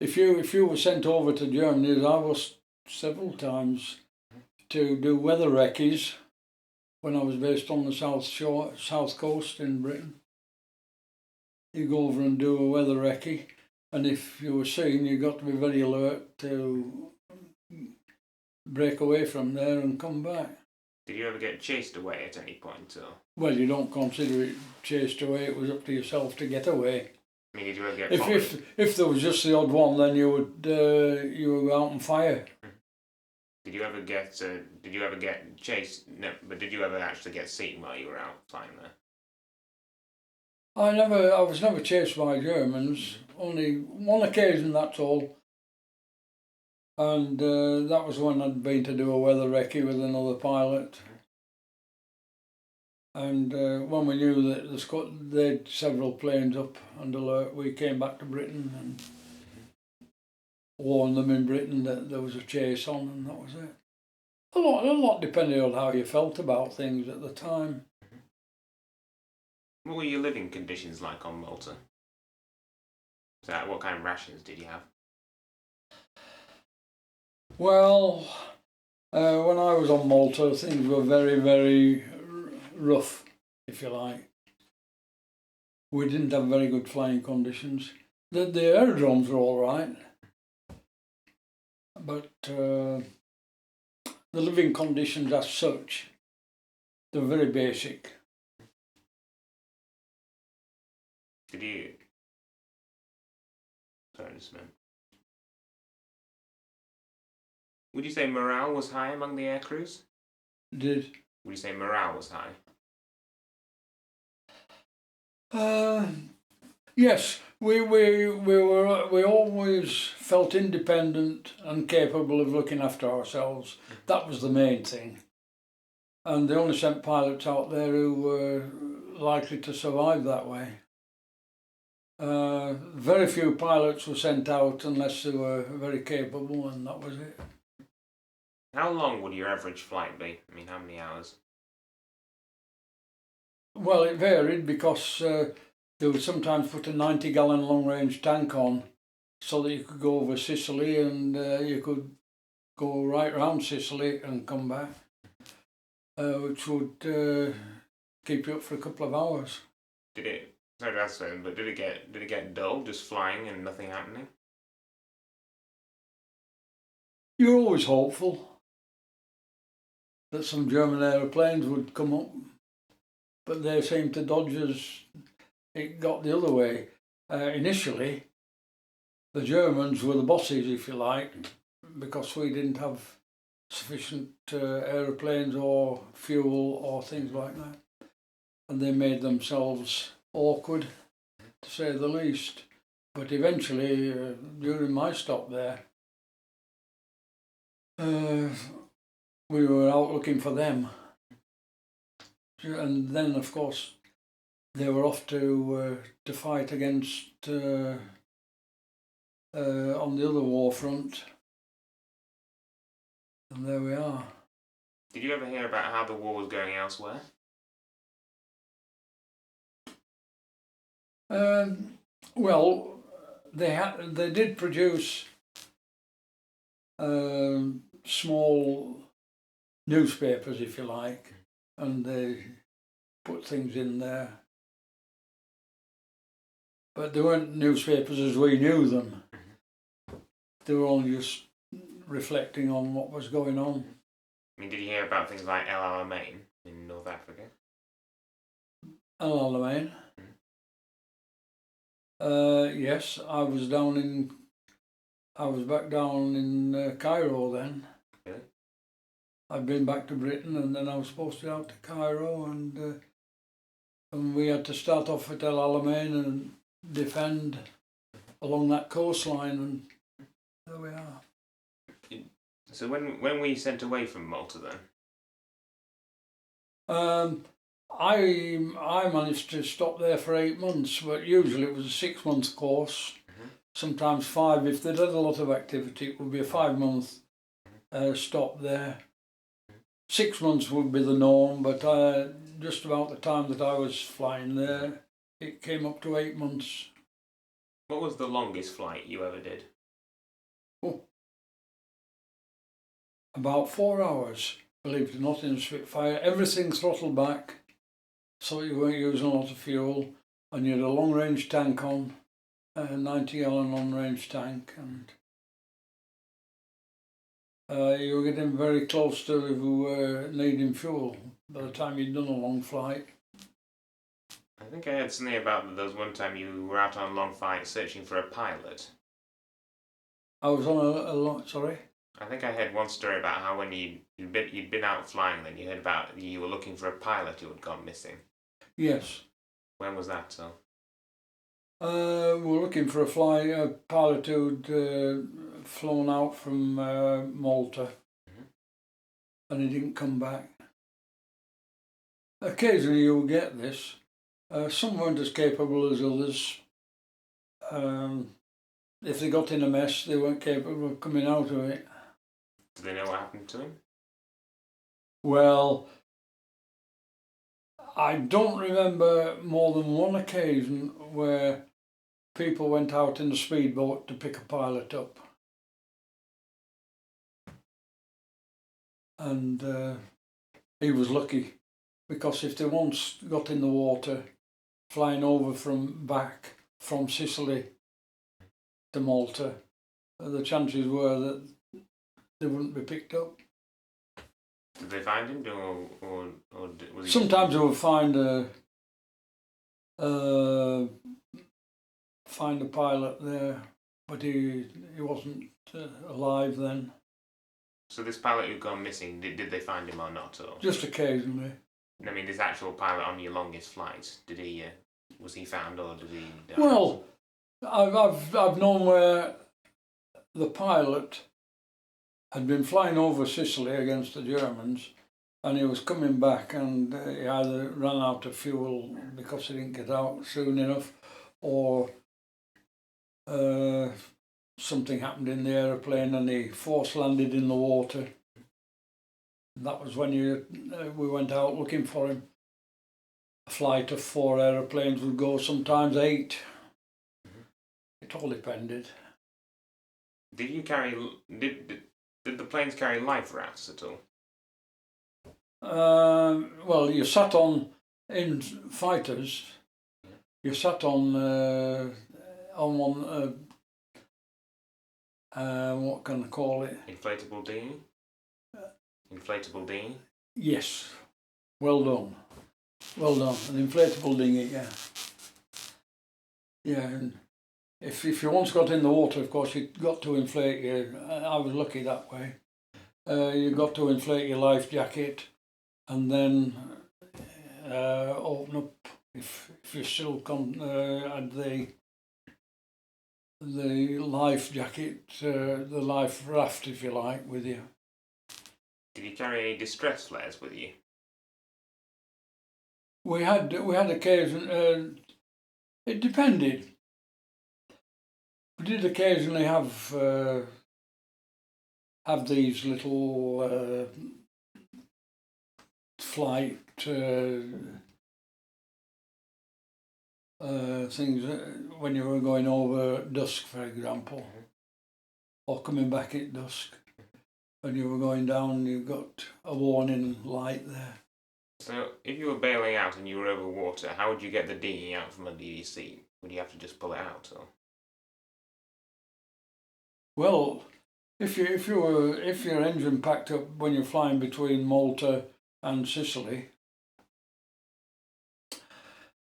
if you were sent over to Germany, as I was several times, to do weather recce's when I was based on the south coast in Britain. You go over and do a weather recce, and if you were seen, you got to be very alert to break away from there and come back. Did you ever get chased away at any point? Or? Well, you don't consider it chased away. It was up to yourself to get away. I mean, did you ever get if there was just the odd one, then you would go out and fire. Did you ever get chased? No, but did you ever actually get seen while you were out flying there? I was never chased by Germans. Only one occasion, that's all. And that was when I'd been to do a weather recce with another pilot. And when we knew that they'd several planes up and alert, we came back to Britain and warned them in Britain that there was a chase on, and that was it. A lot depending on how you felt about things at the time. What were your living conditions like on Malta? What kind of rations did you have? Well, when I was on Malta, things were very, very rough, if you like. We didn't have very good flying conditions. The aerodromes were all right, but the living conditions as such, they're very basic. Did you? Sorry, just a minute. Would you say morale was high among the air crews? Did Would you say morale was high? yes, we always felt independent and capable of looking after ourselves. That was the main thing. And they only sent pilots out there who were likely to survive that way. Very few pilots were sent out unless they were very capable, and that was it. How long would your average flight be? I mean, how many hours? Well, it varied because they would sometimes put a 90-gallon long-range tank on so that you could go over Sicily, and you could go right round Sicily and come back, which would keep you up for a couple of hours. Did it? Sorry to ask that, but did it get dull, just flying and nothing happening? You're always hopeful that some German aeroplanes would come up, but they seemed to dodge us. It got the other way. Initially, the Germans were the bosses, if you like, because we didn't have sufficient aeroplanes or fuel or things like that. And they made themselves awkward, to say the least. But eventually, during my stop there, we were out looking for them. And then, of course, they were off to fight against on the other war front, and there we are. Did you ever hear about how the war was going elsewhere? Well, they did produce small newspapers, if you like, and they put things in there. But they weren't newspapers as we knew them. They were only just reflecting on what was going on. I mean, did you hear about things like El Alamein in North Africa? El Alamein? Yes, I was back down in Cairo then. Really? I'd been back to Britain, and then I was posted out to Cairo, and we had to start off at El Alamein and defend along that coastline, and there we are. So when were you sent away from Malta then? I managed to stop there for 8 months, but usually it was a 6-month course, sometimes 5. If they'd had a lot of activity, it would be a 5-month stop there. 6 months would be the norm, but just about the time that I was flying there, it came up to 8 months. What was the longest flight you ever did? Oh, about 4 hours, believe it or not, in a Spitfire. Everything throttled back, so you weren't using a lot of fuel, and you had a long-range tank on, a 90-gallon long-range tank, and you were getting very close to needing fuel by the time you'd done a long flight. I think I heard something about there was one time you were out on a long flight searching for a pilot. I was on a long, sorry? I think I heard one story about how when you'd been out flying, then you heard about you were looking for a pilot who had gone missing. Yes. When was that, so? We were looking for a pilot who'd flown out from Malta, and he didn't come back. Occasionally you'll get this. Some weren't as capable as others. If they got in a mess, they weren't capable of coming out of it. Do they know what happened to him? Well, I don't remember more than one occasion where people went out in a speedboat to pick a pilot up. And he was lucky, because if they once got in the water, flying over from Sicily to Malta, the chances were that they wouldn't be picked up. Did they find him, or was he? Sometimes they would find a pilot there, but he wasn't alive then. So this pilot who'd gone missing, did they find him or not? Or just occasionally. I mean, this actual pilot on your longest flights, did he? Was he found, or did he die? Well, I've known where the pilot had been flying over Sicily against the Germans, and he was coming back, and he either ran out of fuel because he didn't get out soon enough, or something happened in the aeroplane and he force landed in the water. And that was when we went out looking for him. A flight of 4 aeroplanes would go, sometimes 8. It all depended. Did you carry? Did the planes carry life rafts at all? Well, you sat in fighters. You sat on one. What can I call it? Inflatable dinghy. Inflatable dinghy. Yes. Well done. Well done. An inflatable dinghy. Yeah. Yeah. And if you once got in the water, of course, you got to inflate your. I was lucky that way. You got to inflate your life jacket, and then open up if you still had the life jacket, the life raft, if you like, with you. Did you carry any distress flares with you? We had occasion. It depended. We did occasionally have these little flight things when you were going over at dusk, for example, or coming back at dusk. When you were going down, you got a warning light there. So, if you were bailing out and you were over water, how would you get the dinghy out from under your seat? Would you have to just pull it out, or? Well, if your engine packed up when you're flying between Malta and Sicily,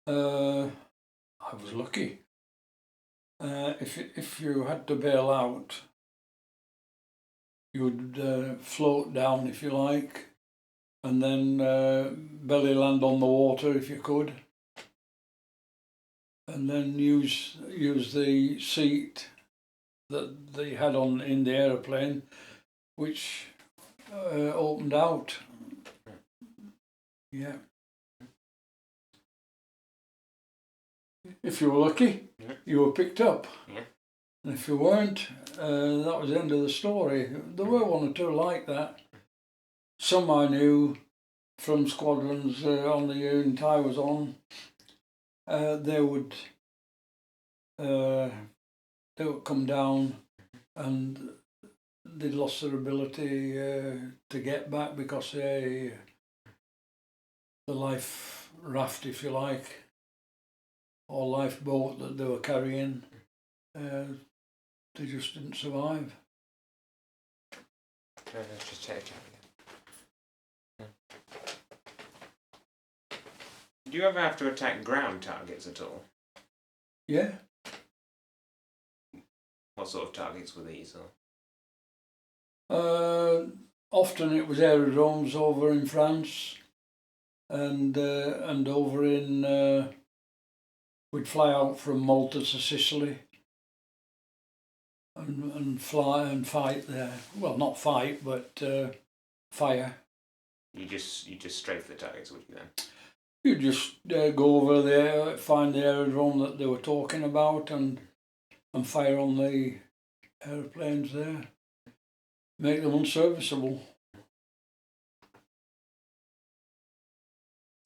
I was lucky. If you had to bail out, you would float down, if you like, and then belly land on the water if you could, and then use the seat that they had in the aeroplane, which opened out. Yeah. If you were lucky, you were picked up. Yeah. And if you weren't, that was the end of the story. There were 1 or 2 like that. Some I knew from squadrons on the unit I was on. They would come down, and they lost their ability to get back because the life raft, if you like, or lifeboat that they were carrying, they just didn't survive. Let's just check again. Do you ever have to attack ground targets at all? Yeah. What sort of targets were these? Or? Often it was aerodromes over in France, and over in. We'd fly out from Malta to Sicily and fly and fight there. Well, not fight, but fire. You just strafe the targets, would you then? You just go over there, find the aerodrome that they were talking about, and fire on the aeroplanes there. Make them unserviceable.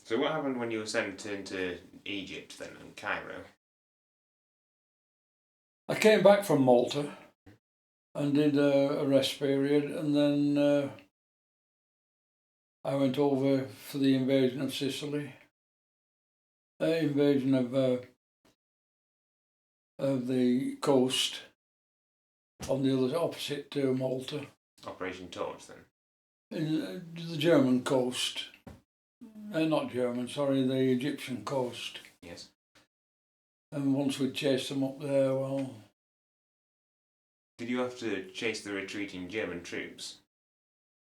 So what happened when you were sent into Egypt then, in Cairo? I came back from Malta and did a rest period, and then I went over for the invasion of Sicily, invasion of the coast, on the other opposite to Malta, Operation Torch then? in the German coast. Not German, sorry, the Egyptian coast. Yes. And once we'd chased them up there, well... Did you have to chase the retreating German troops?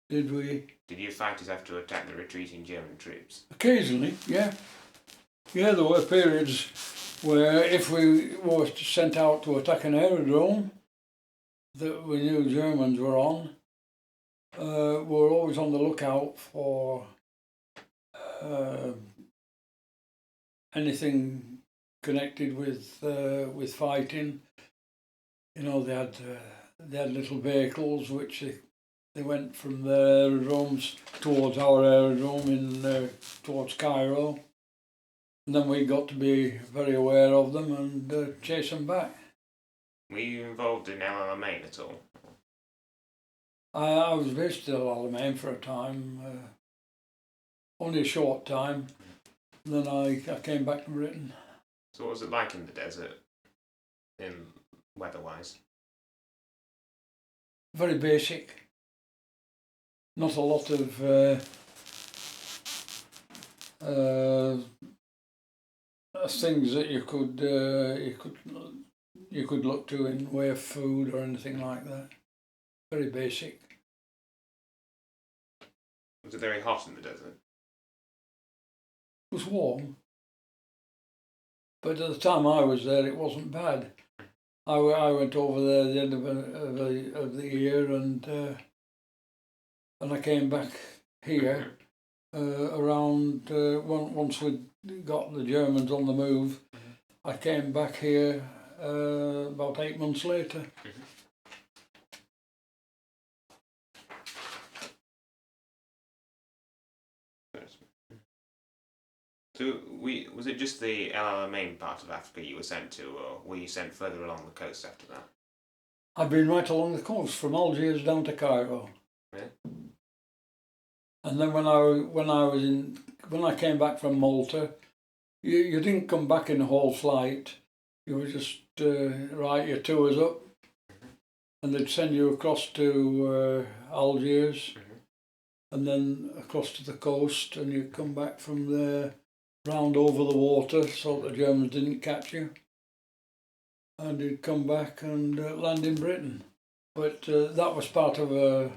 Did we? Did you fighters have to attack the retreating German troops? Occasionally, yeah. Yeah, there were periods where if we were sent out to attack an aerodrome that we knew Germans were on, we were always on the lookout for anything connected with fighting. You know, they had little vehicles which they went from the aerodromes towards our aerodrome in towards Cairo, and then we got to be very aware of them and chase them back. Were you involved in El Alamein at all? I was based at El Alamein for a time, only a short time. Then I came back to Britain. So what was it like in the desert, in weather-wise? Very basic. Not a lot of things that you could look to in way of food or anything like that. Very basic. Was it very hot in the desert? It was warm, but at the time I was there, it wasn't bad. I went over there at the end of the year, and I came back here around once we'd got the Germans on the move. I came back here about 8 months later. So was it just the El Alamein part of Africa you were sent to, or were you sent further along the coast after that? I've been right along the coast from Algiers down to Cairo. Yeah. And then when I came back from Malta, you didn't come back in the whole flight. You were just write your tours up, and they'd send you across to Algiers, and then across to the coast, and you'd come back from there round over the water so the Germans didn't catch you, and you'd come back and land in Britain. But that was part of a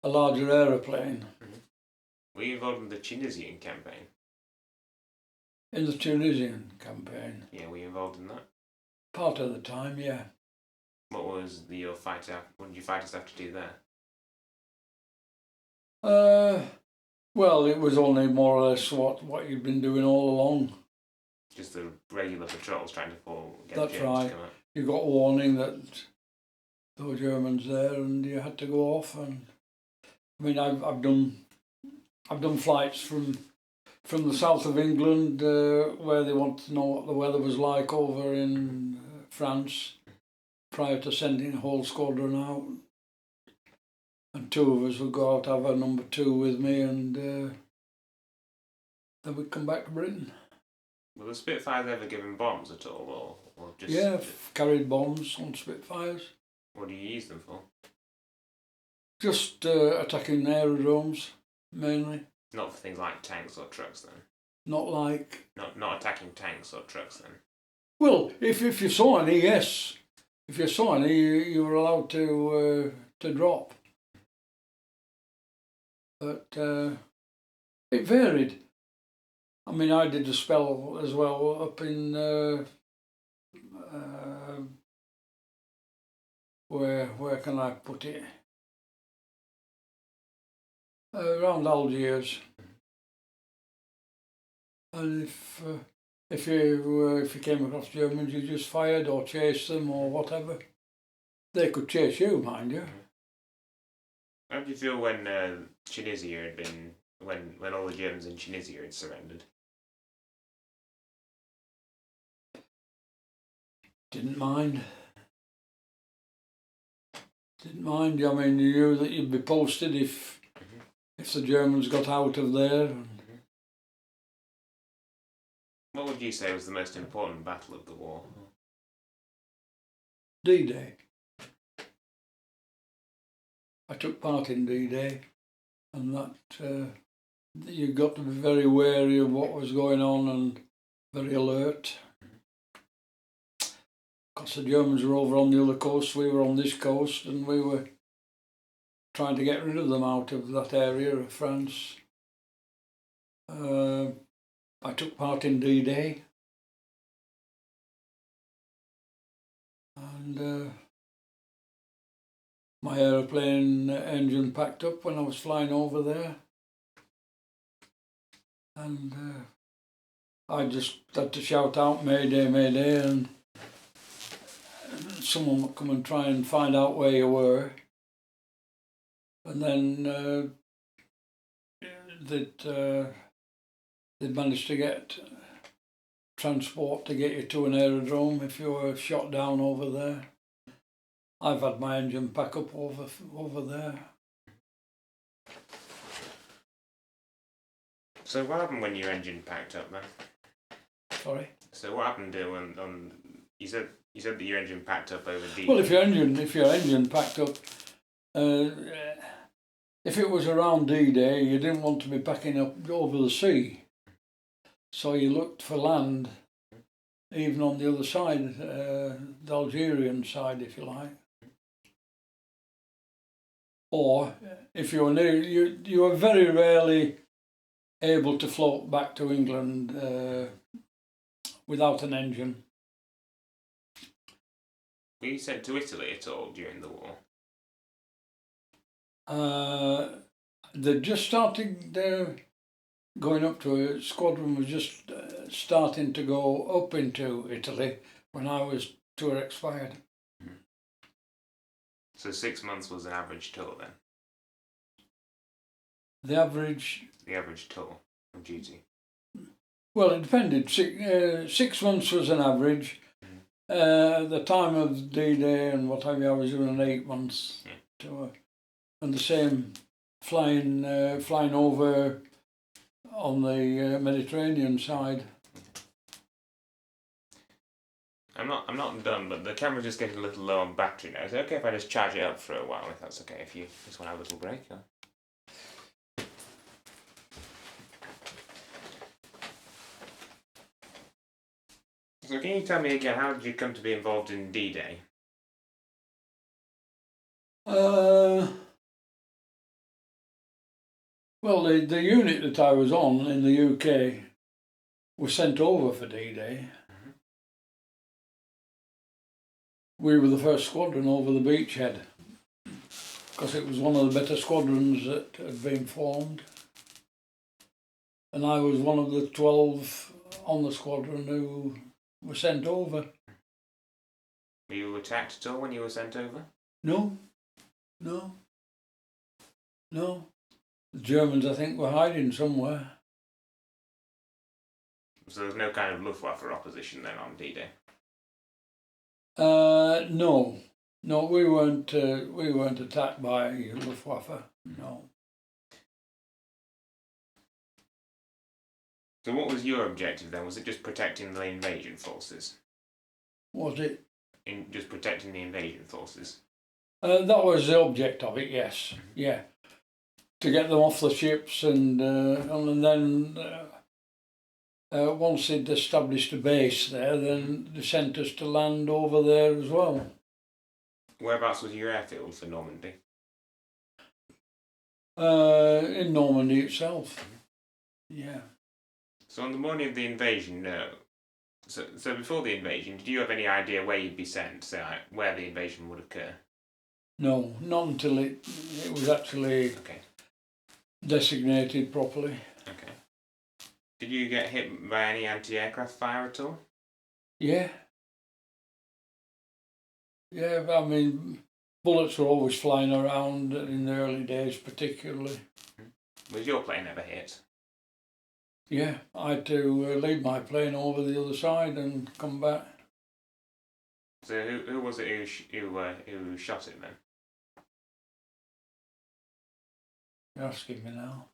larger aeroplane. Were you involved in the Tunisian campaign? In the Tunisian campaign? Yeah, were you involved in that? Part of the time, yeah. What was your fighter? What did you fighters have to do there? Well, it was only more or less what you'd been doing all along. Just the regular patrols trying to get That's Germans right. to come up. You got warning that there were Germans there, and you had to go off. And I mean, I've done flights from the south of England where they wanted to know what the weather was like over in France prior to sending a whole squadron out. And two of us would go out, have a number 2 with me, and then we'd come back to Britain. Were the Spitfires ever given bombs at all, or just? Yeah, carried bombs on Spitfires. What do you use them for? Just attacking aerodromes, mainly. Not for things like tanks or trucks, then. Not like. Not attacking tanks or trucks, then. Well, if you saw any, yes. If you saw any, you were allowed to drop. But it varied. I mean, I did a spell as well up in where can I put it? Around Algiers. And if you came across Germans, you just fired or chased them or whatever. They could chase you, mind you. How did you feel when Tunisia had been when all the Germans in Tunisia had surrendered? Didn't mind. Didn't mind. I mean, you knew that you'd be posted if the Germans got out of there. What would you say was the most important battle of the war? D-Day. I took part in D-Day, and that you got to be very wary of what was going on and very alert. Because the Germans were over on the other coast, we were on this coast, and we were trying to get rid of them out of that area of France. I took part in D-Day, and my aeroplane engine packed up when I was flying over there, and I just had to shout out "Mayday, Mayday," and someone would come and try and find out where you were, and then they'd managed to get transport to get you to an aerodrome if you were shot down over there. I've had my engine pack up over there. So what happened when your engine packed up then? Sorry. So what happened when you said that your engine packed up over D? Well, if your engine packed up, if it was around D-Day, you didn't want to be packing up over the sea, so you looked for land, even on the other side, the Algerian side, if you like. Or if you were near, you were very rarely able to float back to England without an engine. Were you sent to Italy at all during the war? They just started going up to it. Squadron was just starting to go up into Italy when I was tour expired. So 6 months was an average tour then? The average tour of duty? Well, it depended. 6 months was an average. The time of D-Day and what have you, I was doing an 8 months tour. And the same flying over on the Mediterranean side. I'm not done, but the camera's just getting a little low on battery now. Is it okay if I just charge it up for a while, if that's okay, if you just want to have a little break? Or? So can you tell me again, how did you come to be involved in D-Day? Well, the unit that I was on in the UK was sent over for D-Day. We were the first squadron over the beachhead because it was one of the better squadrons that had been formed. And I was one of the 12 on the squadron who were sent over. Were you attacked at all when you were sent over? No. The Germans, I think, were hiding somewhere. So there was no kind of Luftwaffe opposition then on D-Day? No, we weren't attacked by Luftwaffe. No. So what was your objective then? Was it just protecting the invasion forces? Was it? Just protecting the invasion forces? That was the object of it. Yes. Yeah. To get them off the ships, and then once they'd established a base there, then they sent us to land over there as well. Whereabouts was your airfield for Normandy? In Normandy itself. Yeah. So on the morning of the invasion, so before the invasion, did you have any idea where you'd be sent, say, like, where the invasion would occur? No, not until it was actually designated properly. Okay. Did you get hit by any anti-aircraft fire at all? Yeah. Yeah, I mean, bullets were always flying around in the early days, particularly. Was your plane ever hit? Yeah, I had to leave my plane over the other side and come back. So who was it who shot it then? You're asking me now.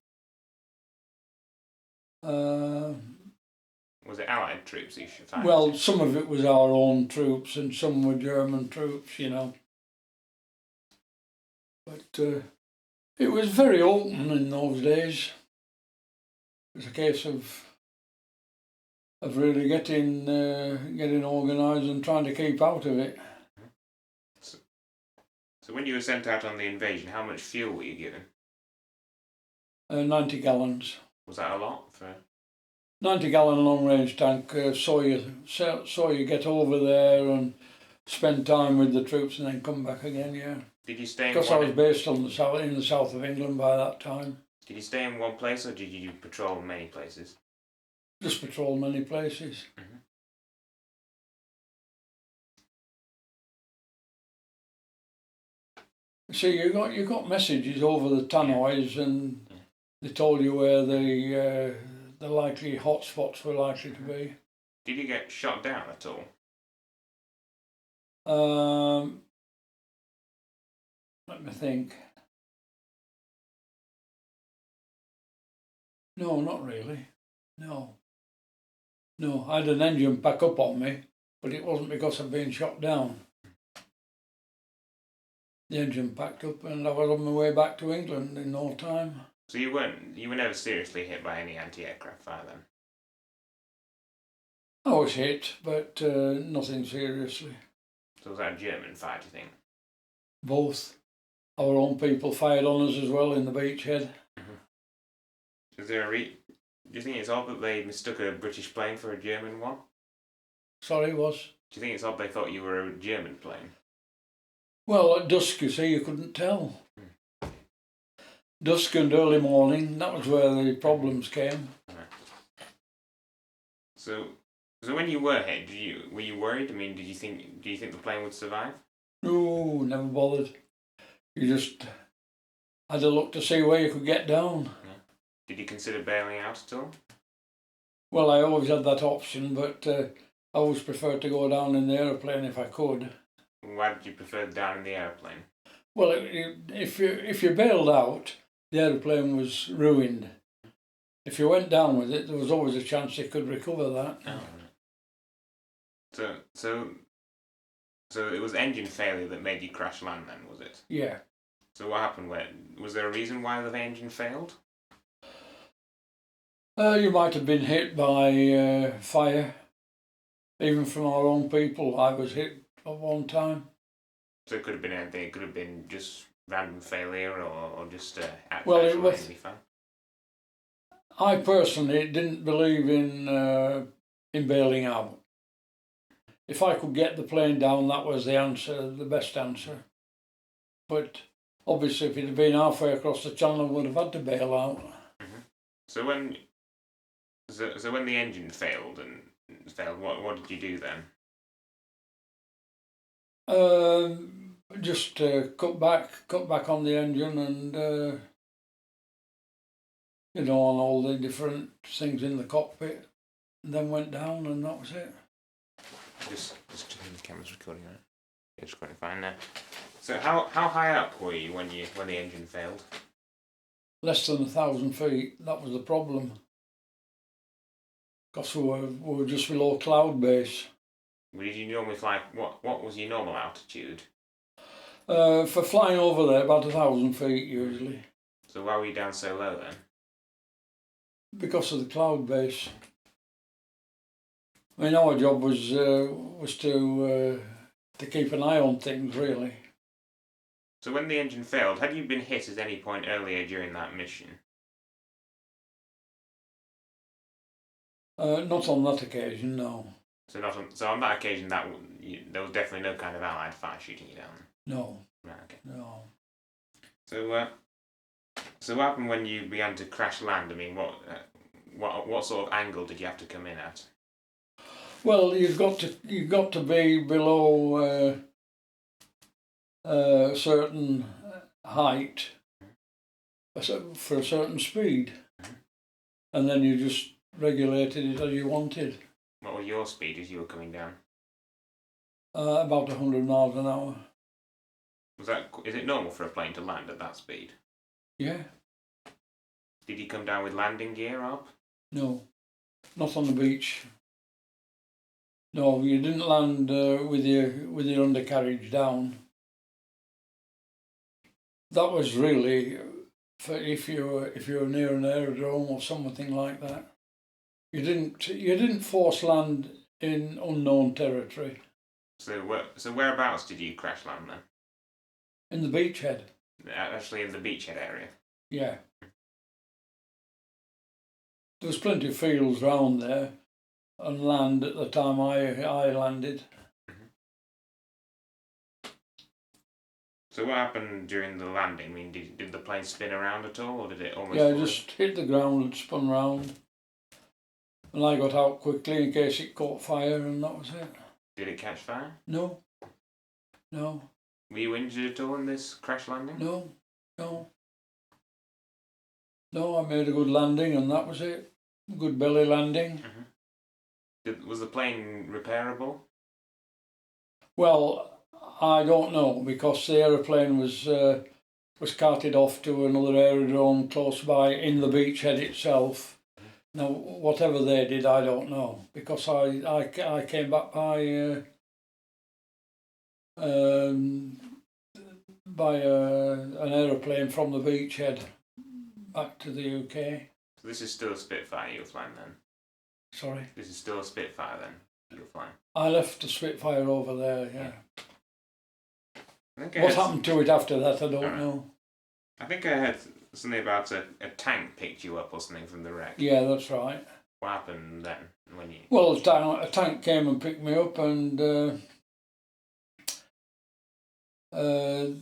Was it Allied troops who shot? Well, some of it was our own troops and some were German troops, you know. But it was very open in those days. It was a case of really getting organised and trying to keep out of it. So when you were sent out on the invasion, how much fuel were you given? 90 gallons. Was that a lot for? 90-gallon long-range tank saw you get over there and spend time with the troops and then come back again. Yeah. Did you stay? Because I was based in the south of England by that time. Did you stay in one place or did you patrol many places? Just patrol many places. Mm-hmm. See, you got messages over the tannoys, and they told you where the likely hotspots were likely to be. Did you get shot down at all? Let me think. No, not really. No, I had an engine back up on me, but it wasn't because of being shot down. The engine packed up and I was on my way back to England in no time. So you were never seriously hit by any anti-aircraft fire then? I was hit, but nothing seriously. So was that German fire, do you think? Both. Our own people fired on us as well in the beachhead. Mm-hmm. Is there do you think it's odd that they mistook a British plane for a German one? Sorry, was? Do you think it's odd they thought you were a German plane? Well, at dusk, you see, you couldn't tell. Dusk and early morning, that was where the problems came. So when you were hit, were you worried? I mean, do you think the plane would survive? No, never bothered. You just had a look to see where you could get down. Yeah. Did you consider bailing out at all? Well, I always had that option, but I always preferred to go down in the aeroplane if I could. Why did you prefer down in the aeroplane? Well, if you bailed out, the aeroplane was ruined. If you went down with it, there was always a chance you could recover that. Oh. So it was engine failure that made you crash land then, was it? Yeah. So what happened? Was there a reason why the engine failed? You might have been hit by fire. Even from our own people, I was hit at one time. So it could have been anything. It could have been just random failure or just well, actual enemy fire. I personally didn't believe in bailing out. If I could get the plane down, that was the answer, the best answer. But obviously, if it had been halfway across the channel, I would have had to bail out. Mm-hmm. So when the engine failed, what did you do then? Just cut back on the engine and on all the different things in the cockpit, and then went down, and that was it. Just the camera's recording, right? It's recording fine now. So how high up were you when the engine failed? Less than 1,000 feet. That was the problem. Because we were just below cloud base. Did you normally fly? What was your normal altitude? For flying over there, about 1,000 feet usually. So why were you down so low then? Because of the cloud base. I mean, our job was to keep an eye on things, really. So when the engine failed, had you been hit at any point earlier during that mission? Not on that occasion, no. So on that occasion, there was definitely no kind of Allied fire shooting you down. No. Right. Okay. No. So what happened when you began to crash land? I mean, what sort of angle did you have to come in at? Well, you've got to be below a certain height for a certain speed, and then you just regulated it as you wanted. What was your speed as you were coming down? About 100 miles an hour. Is it normal for a plane to land at that speed? Yeah. Did you come down with landing gear up? No, not on the beach. No, you didn't land with your undercarriage down. That was really for if you were near an aerodrome or something like that. You didn't force land in unknown territory. So whereabouts did you crash land then? In the beachhead. Actually, in the beachhead area. Yeah. There was plenty of fields round there, and land at the time I landed. So what happened during the landing? I mean, did the plane spin around at all, or did it almost? Yeah, it just hit the ground and spun round. And I got out quickly in case it caught fire, and that was it. Did it catch fire? No. No. Were you injured at all in this crash landing? No. No. No, I made a good landing, and that was it. Good belly landing. Was the plane repairable? Well, I don't know, because the aeroplane was carted off to another aerodrome close by in the beachhead itself. Now, whatever they did, I don't know, because I came back by an aeroplane from the beachhead back to the UK. So this is still a Spitfire you were flying then? Sorry? This is still a Spitfire then you were flying? I left the Spitfire over there, yeah. I What happened to it after that, I don't know. I think I heard something about a tank picked you up or something from the wreck. Yeah, that's right. What happened then? When you? Well, a tank came and picked me up, and I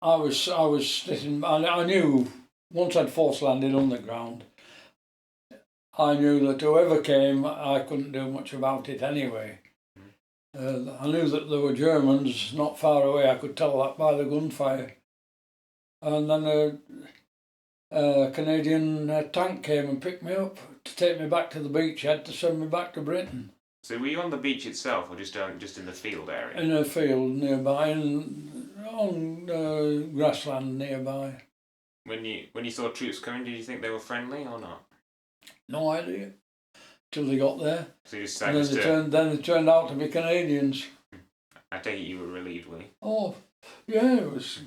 was sitting. I knew once I'd force landed on the ground, I knew that whoever came, I couldn't do much about it anyway. I knew that there were Germans not far away. I could tell that by the gunfire. And then a Canadian tank came and picked me up to take me back to the beachhead to send me back to Britain. So were you on the beach itself, or just in the field area? In a field nearby, and on grassland nearby. When you saw troops coming, did you think they were friendly or not? No idea till they got there. So you just And then they turned out to be Canadians. I take it you were relieved, were you? Oh, yeah, it was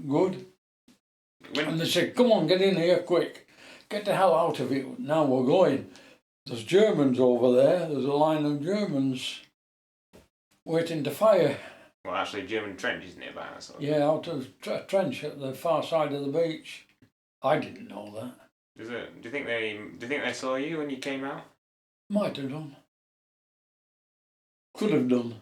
good. When, And they said, "Come on, get in here quick. Get the hell out of it. Now we're going. There's Germans over there. There's a line of Germans waiting to fire." well, actually, German trenches nearby. Yeah, out of a trench at the far side of the beach. I didn't know that. Do you think they saw you when you came out? Might have done. Could have done.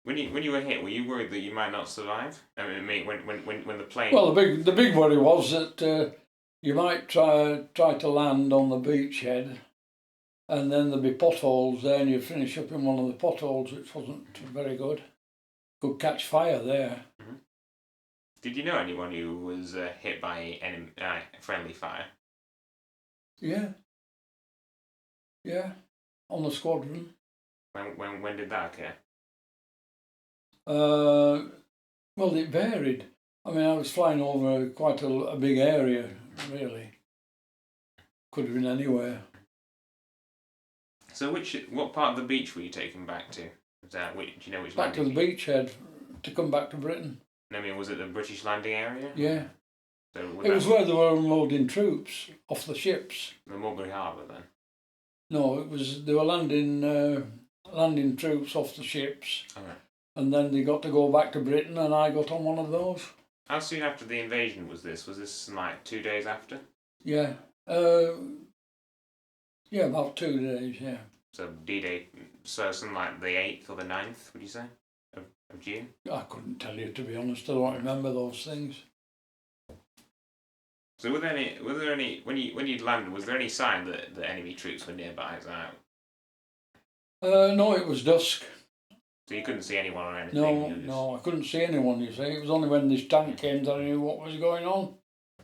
When you were hit, were you worried that you might not survive? I mean, when the plane. Well, the big worry was that you might try to land on the beachhead, and then there'd be potholes there, and you'd finish up in one of the potholes, which wasn't very good. Could catch fire there. Mm-hmm. Did you know anyone who was hit by friendly fire? Yeah. Yeah. On the Squadron. When did that occur? Well, it varied. I mean, I was flying over quite a big area, really. Could have been anywhere. So what part of the beach were you taken back to? Do you know which? Back to the beachhead to come back to Britain. I mean, was it the British landing area? Yeah. So it was where they were unloading troops off the ships. The Mulberry Harbour, then? No, it was they were landing troops off the ships. All right. And then they got to go back to Britain, and I got on one of those. How soon after the invasion was this? Was this like 2 days after? Yeah. Yeah, about 2 days, yeah. So D-Day, so something like the 8th or the 9th, would you say, of June? I couldn't tell you, to be honest. I don't remember those things. So were there any when you'd landed, was there any sign that the enemy troops were nearby? No, it was dusk. So you couldn't see anyone or anything? No, I couldn't see anyone, you see. It was only when this tank came that I knew what was going on.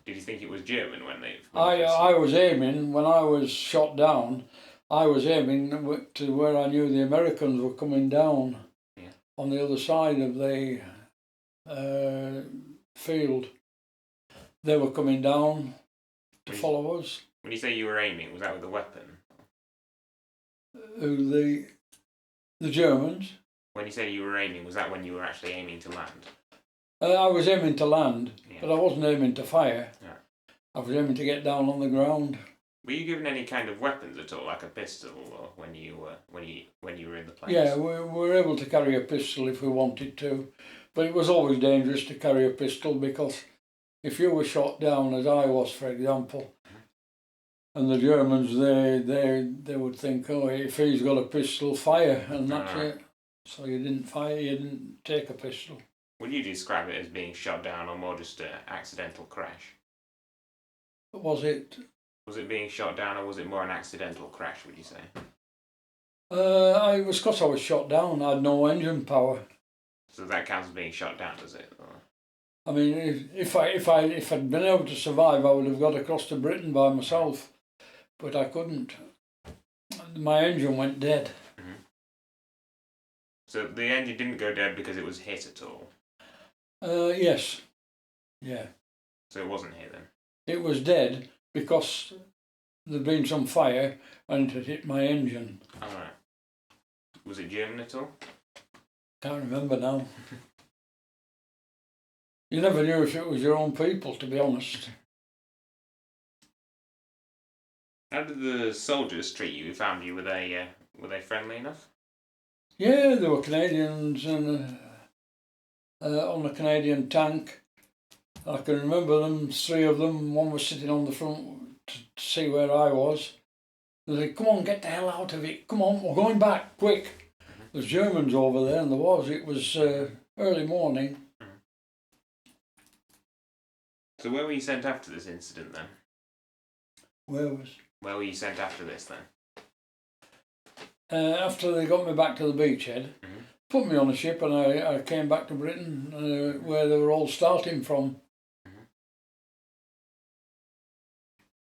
Did you think it was German when they... I was aiming, when I was shot down, I was aiming to where I knew the Americans were coming down. Yeah. On the other side of the field. They were coming down to follow us. When you say you were aiming, was that with a weapon? The Germans. When you say you were aiming, was that when you were actually aiming to land? I was aiming to land, Yeah. but I wasn't aiming to fire. Yeah. I was aiming to get down on the ground. Were you given any kind of weapons at all, like a pistol, or when you were in the planes? Yeah, we were able to carry a pistol if we wanted to, but it was always dangerous to carry a pistol because if you were shot down, as I was, for example, and the Germans, they would think, oh, if he's got a pistol, fire, and that's it. So you didn't fire, you didn't take a pistol. Would you describe it as being shot down, or more just an accidental crash? Was it? Was it being shot down, or was it more an accidental crash, would you say? It was because I was shot down. I had no engine power. So that counts as being shot down, does it? Or... I mean, if I'd been able to survive, I would have got across to Britain by myself, but I couldn't. My engine went dead. Mm-hmm. So the engine didn't go dead because it was hit at all? Yes. Yeah. So it wasn't hit then? It was dead because there'd been some fire and it had hit my engine. Alright. Was it German at all? Can't remember now. You never knew if it was your own people, to be honest. How did the soldiers treat you? Found you? Were they friendly enough? Yeah, there were Canadians and on a Canadian tank. I can remember them, 3 of them. One was sitting on the front to see where I was. They said, "Come on, get the hell out of it. Come on, we're going back, quick." There's Germans over there, and it was early morning. So where were you sent after this incident then? Where Where were you sent after this then? after they got me back to the beachhead, put me on a ship, and I came back to Britain, where they were all starting from.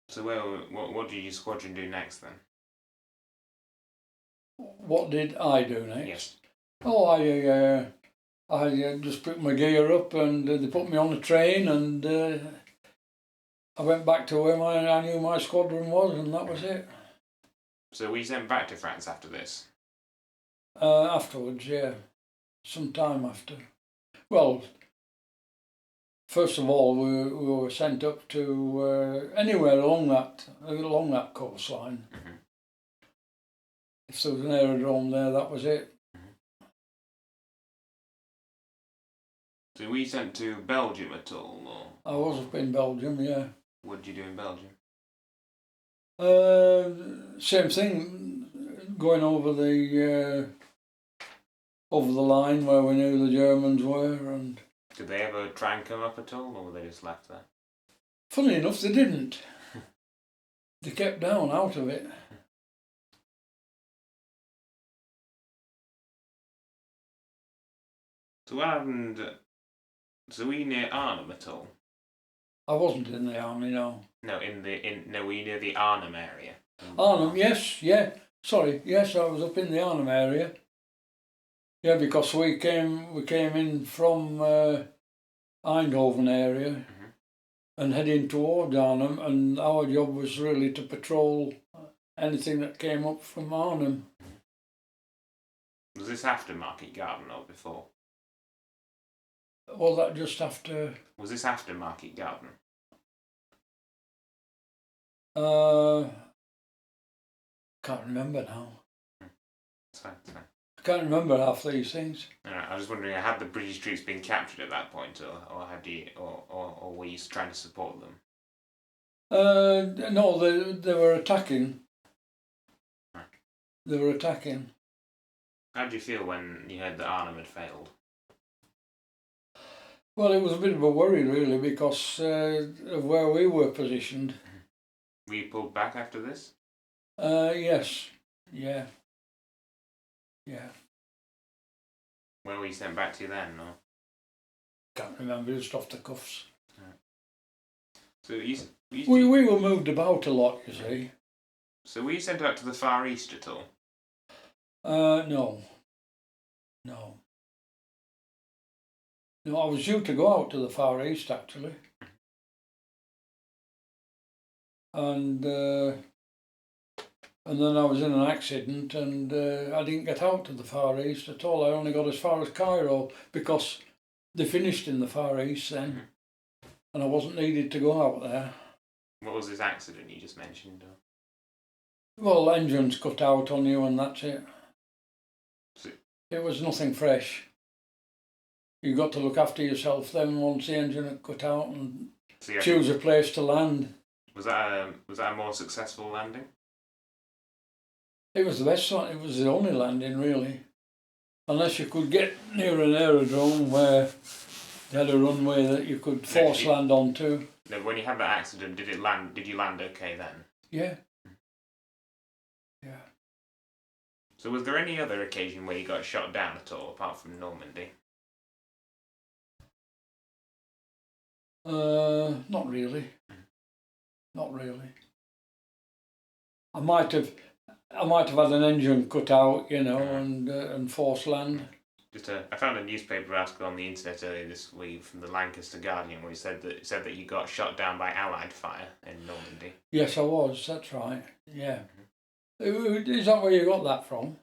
So what did your squadron do next then? What did I do next? Yes. Oh, I just put my gear up, and they put me on the train, and I went back to where I knew my squadron was, and that was it. So were you sent back to France after this? Afterwards, yeah, some time after. Well, first of all, we were sent up to anywhere along that coastline. If there was an aerodrome there, that was it. So were you sent to Belgium at all, or? I was up in Belgium, yeah. What did you do in Belgium? Same thing, going over the line where we knew the Germans were, and. Did they ever try and come up at all, or were they just left there? Funny enough, they didn't. They kept down out of it. So what happened? So were you near Arnhem at all? I wasn't in the army, no. No, were you near the Arnhem area? Arnhem, yes, yeah. Sorry, yes, I was up in the Arnhem area. Yeah, because we came in from Eindhoven area and heading towards Arnhem, and our job was really to patrol anything that came up from Arnhem. Was this after Market Garden or before? Was that just after? Was this after Market Garden? Can't remember now. It's fine. I can't remember half these things. Alright, I was wondering, had the British troops been captured at that point, or were you trying to support them? No, they were attacking. Right. They were attacking. How did you feel when you heard that Arnhem had failed? Well, it was a bit of a worry, really, because of where we were positioned. Were you pulled back after this? Yes. Yeah. Yeah. Where were you sent back to then, or? Can't remember, just off the cuffs. Right. So we were moved about a lot, you see. So were you sent out to the Far East at all? No. No, I was due to go out to the Far East, actually. And then I was in an accident, and I didn't get out to the Far East at all. I only got as far as Cairo, because They finished in the Far East then, and I wasn't needed to go out there. What was this accident you just mentioned? Well, engines cut out on you and that's it. So, It was nothing fresh. You got to look after yourself then once the engine had cut out and choose a place to land. Was that a more successful landing? It was the best one. It was the only landing really, unless you could get near an aerodrome where you had a runway that you could force land onto. No, when you had that accident, did you land okay then? Yeah. Yeah. So was there any other occasion where you got shot down at all, apart from Normandy? Not really. Not really. I might have had an engine cut out, you know, and forced land. I found a newspaper article on the internet earlier this week from the Lancaster Guardian where it said that you got shot down by Allied fire in Normandy. Yes, I was. That's right. Yeah. Is that where you got that from?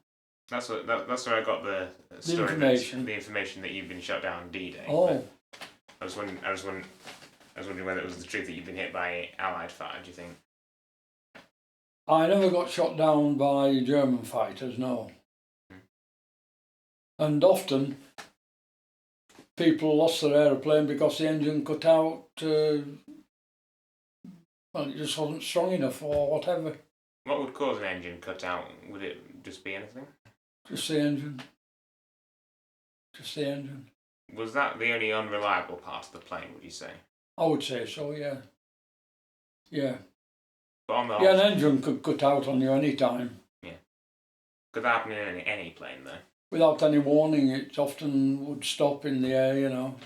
That's where I got the story. The information that you've been shot down on D-Day. Oh. I was wondering whether it was the truth that you've been hit by Allied fire. Do you think? I never got shot down by German fighters, no. And often people lost their aeroplane because the engine cut out. Well, it just wasn't strong enough or whatever. What would cause an engine cut out? Would it just be anything? Just the engine. Just the engine. Was that the only unreliable part of the plane, would you say? I would say so, yeah. Yeah. But on the an engine could cut out on you any time. Yeah. Could that happen in any plane, though? Without any warning, it often would stop in the air, you know.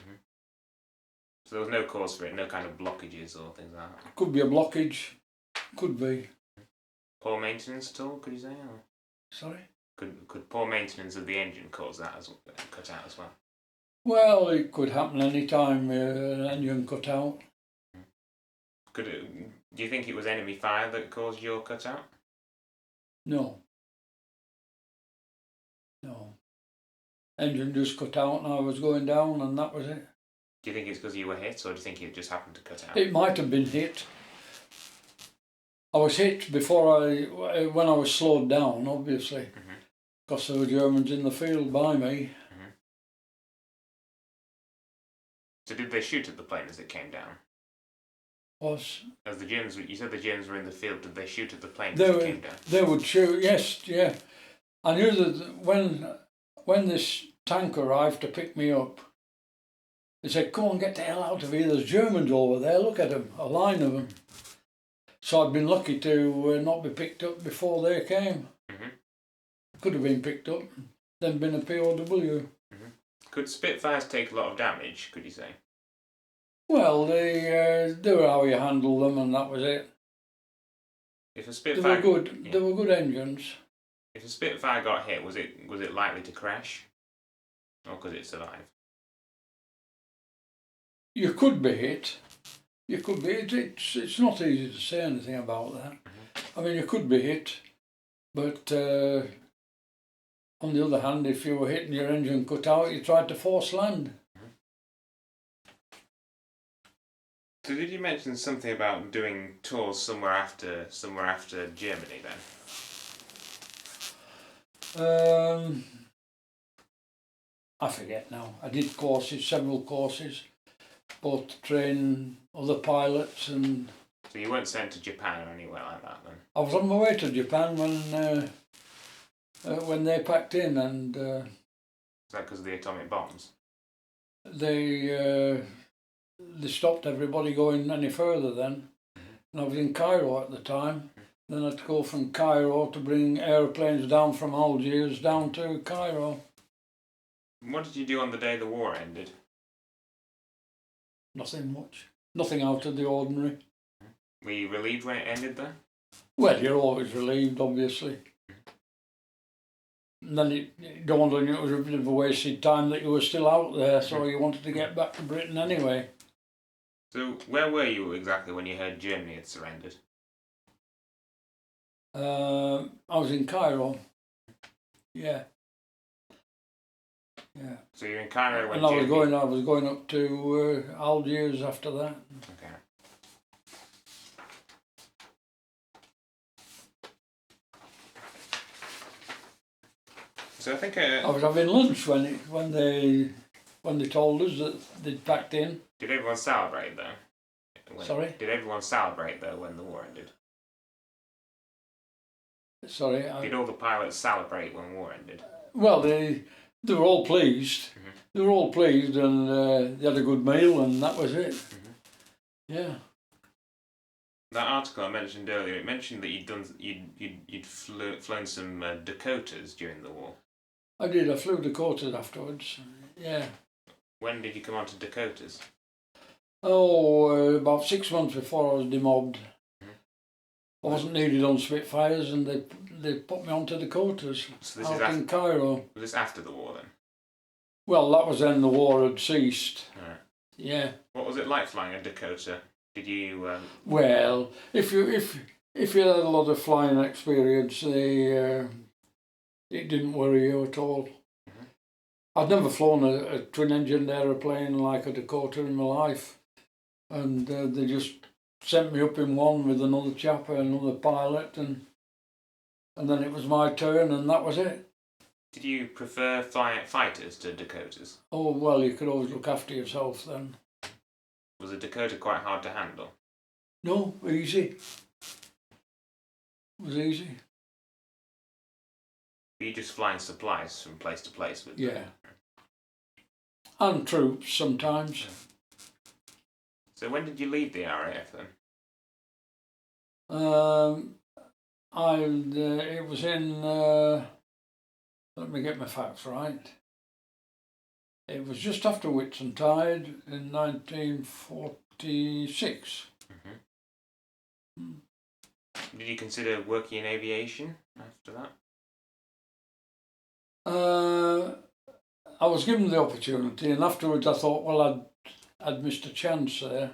So there was no cause for it, no kind of blockages or things like that? Could be a blockage. Could be. Poor maintenance at all, could you say? Or? Sorry? Could poor maintenance of the engine cause that cut out as well? Well, it could happen any time an engine cut out. Do you think it was enemy fire that caused your cutout? No. No. Engine just cut out and I was going down and that was it. Do you think it's because you were hit or do you think it just happened to cut out? It might have been hit. I was hit when I was slowed down, obviously, because there were Germans in the field by me. So did they shoot at the plane as it came down? As the Germans, you said the Germans were in the field. Did they shoot at the plane as it came down? They would shoot. Yes, yeah. I knew that when this tank arrived to pick me up, they said, "Come on, get the hell out of here. There's Germans over there. Look at them, a line of them." So I'd been lucky to not be picked up before they came. Could have been picked up, then been a POW. Could Spitfires take a lot of damage? Could you say? Well, they were how you handle them, and that was it. If a Spitfire, they were good. Yeah. They were good engines. If a Spitfire got hit, was it likely to crash, or could it survive? You could be hit. You could be hit. It's not easy to say anything about that. I mean, you could be hit, but on the other hand, if you were hit and your engine cut out, you tried to force land. So did you mention something about doing tours somewhere after Germany then? I forget now. I did several courses, both to train other pilots and... So you weren't sent to Japan or anywhere like that then? I was on my way to Japan when they packed in and... Is that because of the atomic bombs? They stopped everybody going any further then. And I was in Cairo at the time. Then I had to go from Cairo to bring aeroplanes down from Algiers down to Cairo. What did you do on the day the war ended? Nothing much. Nothing out of the ordinary. Were you relieved when it ended then? Well, you're always relieved, obviously. And then it dawned on you it was a bit of a wasted time that you were still out there, so you wanted to get back to Britain anyway. So where were you exactly when you heard Germany had surrendered? I was in Cairo. Yeah. Yeah. So you're in Cairo when And I Germany... was going up to Algiers after that. Okay. So I think... I was having lunch when they told us that they'd packed in. Did everyone celebrate though? Sorry? Did everyone celebrate though when the war ended? Sorry. Did all the pilots celebrate when war ended? Well, they were all pleased. Mm-hmm. They were all pleased, and they had a good meal, and that was it. Mm-hmm. Yeah. That article I mentioned earlier, it mentioned that you'd flown some Dakotas during the war. I did. I flew Dakotas afterwards. Yeah. When did you come on to Dakotas? Oh, about 6 months before I was demobbed. Mm-hmm. I wasn't needed on Spitfires, and they put me onto Dakotas So out in Cairo. Was this after the war then? Well, that was when the war had ceased. Right. Yeah. What was it like flying a Dakota? Did you? Well, if you had a lot of flying experience, it didn't worry you at all. Mm-hmm. I'd never flown a twin-engined aeroplane like a Dakota in my life, and they just sent me up in one with another chap, another pilot, and then it was my turn, and that was it. Did you prefer fighters to Dakotas? Oh well, you could always look after yourself then. Was a Dakota quite hard to handle? No, easy. It was easy. Were you just flying supplies from place to place with them? Yeah. And troops sometimes. So when did you leave the RAF then? It was in. Let me get my facts right. It was just after Whitsuntide in 1946. Mm-hmm. Did you consider working in aviation after that? I was given the opportunity, and afterwards I thought, well, I'd missed a chance there,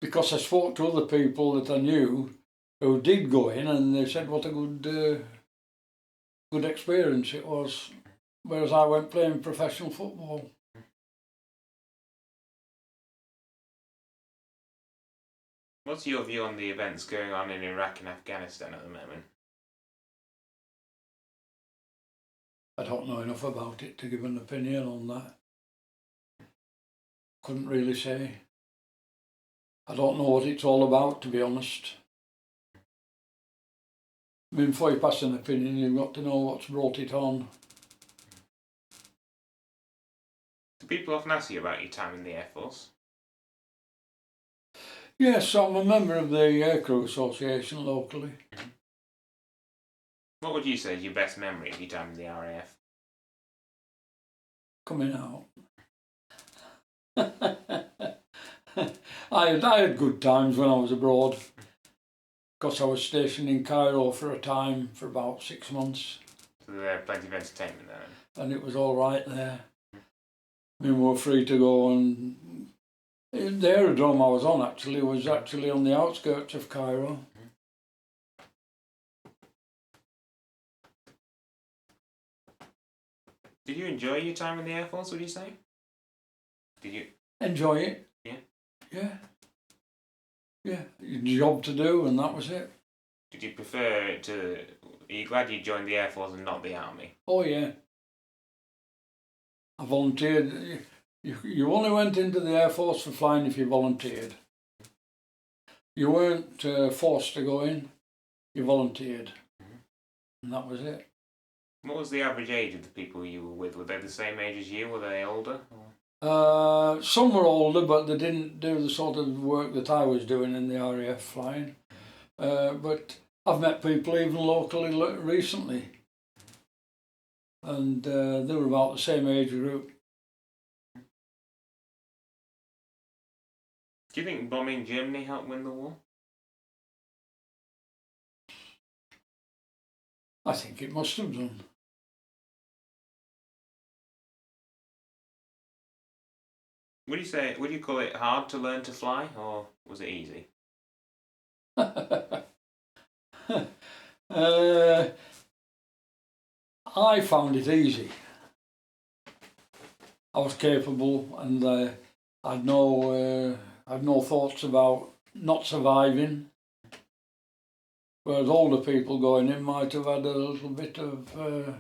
because I spoke to other people that I knew who did go in, and they said what a good experience it was, whereas I went playing professional football. What's your view on the events going on in Iraq and Afghanistan at the moment? I don't know enough about it to give an opinion on that. Couldn't really say. I don't know what it's all about, to be honest. I mean, before you pass an opinion, you've got to know what's brought it on. Do people often ask you about your time in the Air Force? Yes, I'm a member of the Aircrew Association locally. What would you say is your best memory of your time in the RAF? Coming out. I had good times when I was abroad, because I was stationed in Cairo for a time, for about 6 months. So there plenty of entertainment there. And it was all right there. I mean, we were free to go, and the aerodrome I was on was actually on the outskirts of Cairo. Did you enjoy your time in the Air Force, would you say? Did you? Enjoy it. Yeah. Yeah. Yeah, your job to do, and that was it. Did you prefer it to... Are you glad you joined the Air Force and not the Army? Oh yeah. I volunteered. You only went into the Air Force for flying if you volunteered. You weren't forced to go in, you volunteered. And that was it. What was the average age of the people you were with? Were they the same age as you? Were they older? Some were older, but they didn't do the sort of work that I was doing in the RAF flying. But I've met people even locally recently, and they were about the same age group. Do you think bombing Germany helped win the war? I think it must have done. Would you call it hard to learn to fly, or was it easy? I found it easy. I was capable, and I'd no thoughts about not surviving. Whereas older people going in might have had a little bit of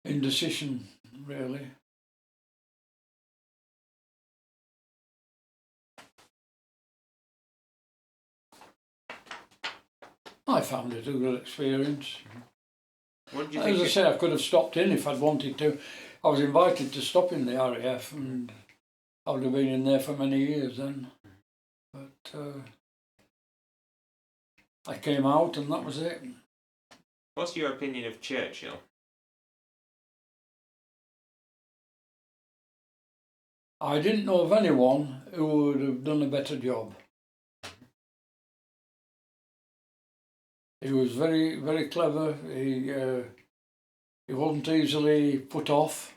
indecision, really. I found it a good experience. What did you As I say, I could have stopped in if I'd wanted to. I was invited to stop in the RAF, and I would have been in there for many years then. But I came out, and that was it. What's your opinion of Churchill? I didn't know of anyone who would have done a better job. He was very, very clever. He wasn't easily put off.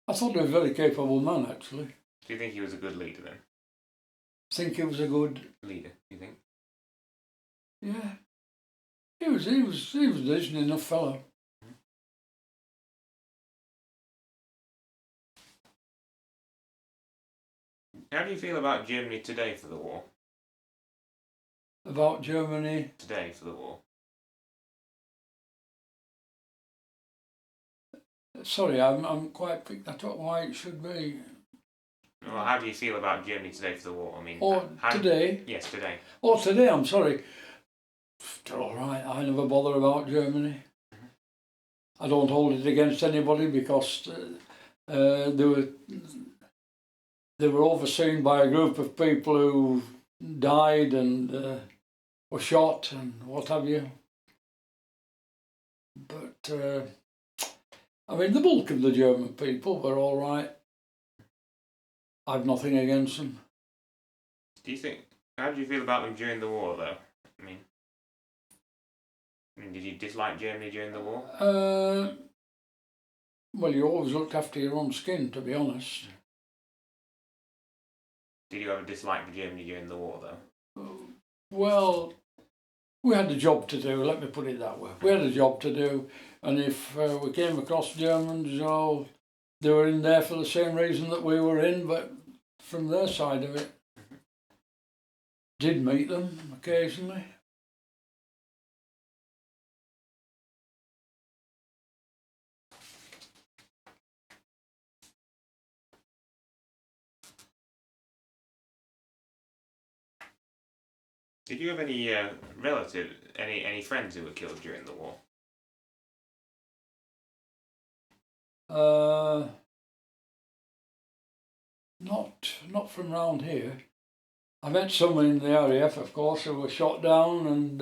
I thought he was a very capable man, actually. Do you think he was a good leader then? I think he was a good Leader, you think? Yeah. He was a decent enough fellow. How do you feel about Germany today for the war? About Germany? Today for the war? Sorry, I'm quite picked that up why it should be. Well, how do you feel about Germany today for the war? I mean, today? Yes, today. Oh, today, I'm sorry. They're all right. I never bother about Germany. I don't hold it against anybody because they were overseen by a group of people who died and were shot and what have you. But I mean, the bulk of the German people were all right. I've nothing against them. How do you feel about them during the war, though? I mean, did you dislike Germany during the war? Well, you always looked after your own skin, to be honest. Did you have a dislike for Germany during the war, though? Well, we had a job to do, let me put it that way. We had a job to do, and if we came across Germans, oh, they were in there for the same reason that we were in, but from their side of it. Did meet them occasionally. Did you have any any friends who were killed during the war? Not from round here. I met some in the RAF, of course, who were shot down, and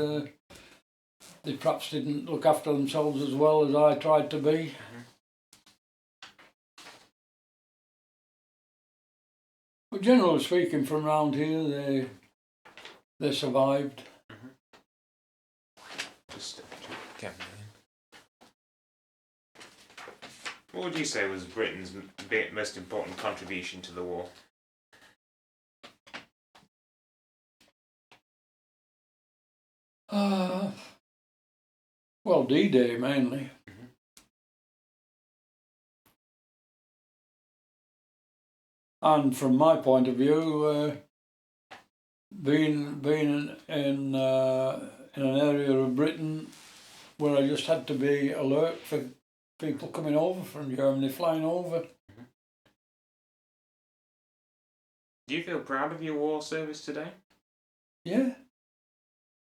they perhaps didn't look after themselves as well as I tried to be. But generally speaking, from round here, they survived. What would you say was Britain's most important contribution to the war? Well, D-Day mainly. And from my point of view, being in an area of Britain where I just had to be alert for people coming over from Germany, flying over. Do you feel proud of your war service today? Yeah.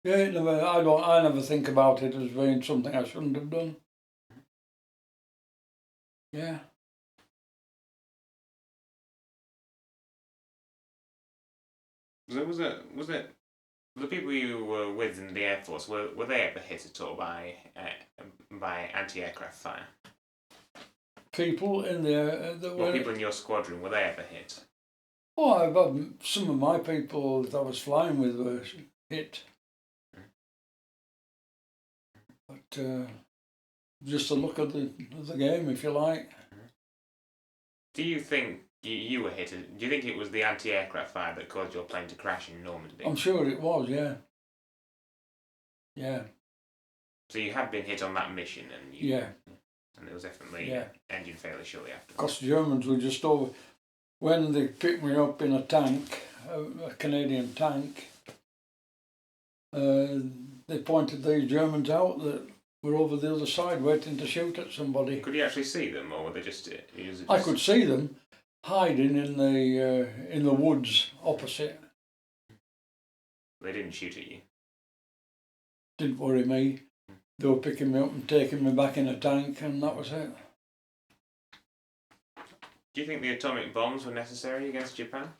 Yeah, I never think about it as being something I shouldn't have done. Yeah. Was it the people you were with in the Air Force, were they ever hit at all by anti-aircraft fire? People in there people in your squadron, were they ever hit? Oh, I've had some of my people that I was flying with were hit. But just a look at the game, if you like. Do you think you were hit? Do you think it was the anti-aircraft fire that caused your plane to crash in Normandy? I'm sure it was, yeah. Yeah. So you had been hit on that mission, and yeah. And it was definitely Yeah. engine failure shortly after. Because the Germans were just over. When they picked me up in a tank, a Canadian tank, they pointed these Germans out that were over the other side waiting to shoot at somebody. Could you actually see them, or were they just? I could see them hiding in the woods opposite. They didn't shoot at you. Didn't worry me. They were picking me up and taking me back in a tank, and that was it. Do you think the atomic bombs were necessary against Japan?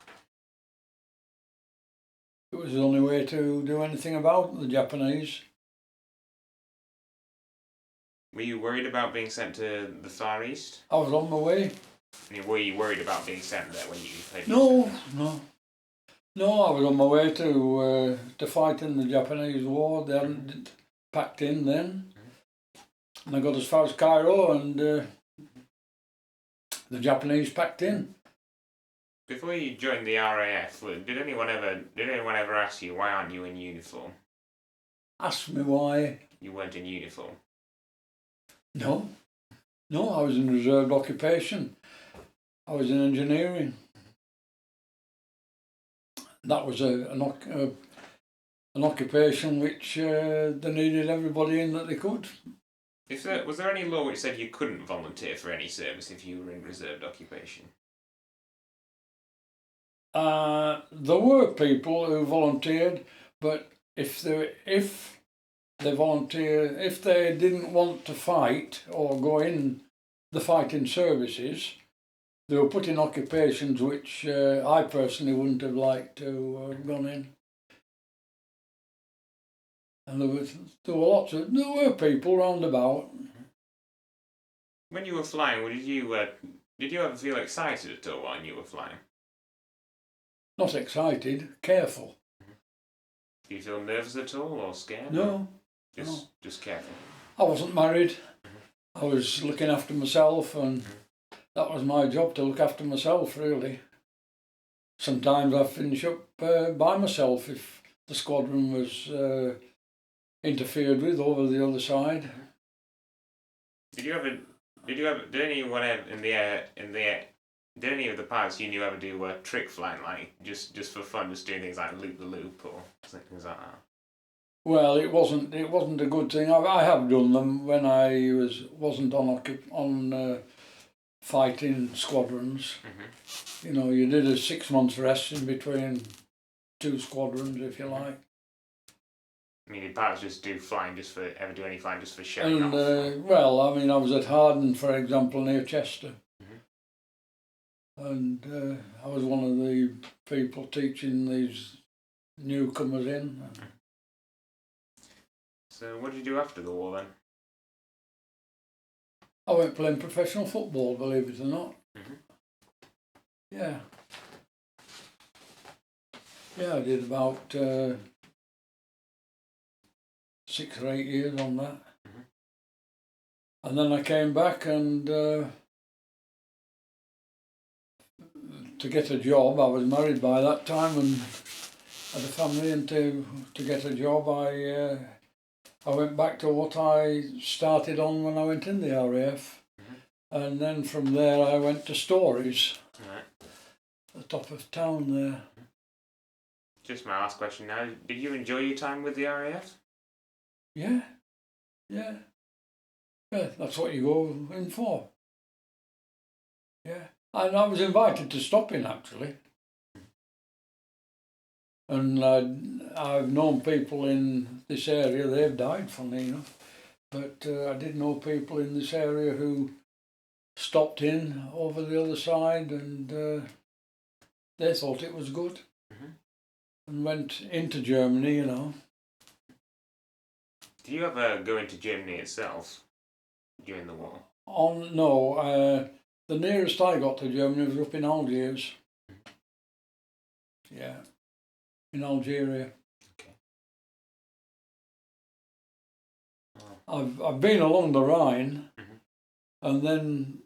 It was the only way to do anything about the Japanese. Were you worried about being sent to the Far East? I was on my way. And were you worried about being sent there when you played? No, I was on my way to fight in the Japanese war. They hadn't packed in then, and I got as far as Cairo, and the Japanese packed in. Before you joined the RAF, did anyone ever ask you why aren't you in uniform? Asked me why. You weren't in uniform. No, I was in reserved occupation. I was in engineering. That was an occupation which they needed everybody in that they could. Was there any law which said you couldn't volunteer for any service if you were in reserved occupation? There were people who volunteered, but if they didn't want to fight or go in the fighting services, they were put in occupations which I personally wouldn't have liked to have gone in. And there were people round about. When you were flying, did you ever feel excited at all when you were flying? Not excited, careful. Do you feel nervous at all or scared? No. Just careful. I wasn't married. I was looking after myself, and that was my job, to look after myself, really. Sometimes I finish up by myself if the squadron was interfered with over the other side. Did anyone did any of the pilots you knew ever do trick flying, like just for fun, just doing things like loop the loop or things like that? Well, it wasn't a good thing. I have done them when I wasn't on fighting squadrons. You know, you did a 6 months rest in between two squadrons, if you like. I mean, did pilots just do any flying just for showing off? Well, I mean, I was at Harden, for example, near Chester. And I was one of the people teaching these newcomers in. So what did you do after the war then? I went playing professional football, believe it or not. Yeah. Yeah, I did about 6 or 8 years on that. And then I came back and to get a job. I was married by that time and had a family, and to get a job I went back to what I started on when I went in the RAF. And then from there I went to Stories, at the top of town there. Just my last question now. Did you enjoy your time with the RAF? Yeah, that's what you go in for. Yeah, and I was invited to stop in, actually. And I've known people in this area, they've died, funny enough, but I did know people in this area who stopped in over the other side, and they thought it was good, and went into Germany, you know. Did you ever go into Germany itself during the war? No, the nearest I got to Germany was up in Algiers. Yeah, in Algeria. Okay. I've been along the Rhine, and then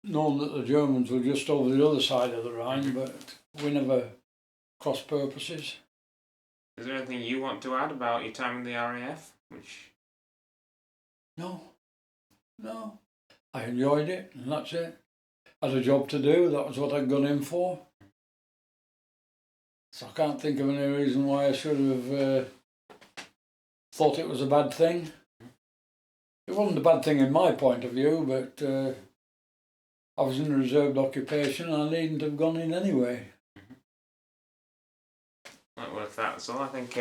known that the Germans were just over the other side of the Rhine, but we never crossed purposes. Is there anything you want to add about your time in the RAF? No. I enjoyed it, and that's it. Had a job to do, that was what I'd gone in for. So I can't think of any reason why I should have thought it was a bad thing. It wasn't a bad thing in my point of view, but I was in a reserved occupation and I needn't have gone in anyway. Well, if that's all, I think,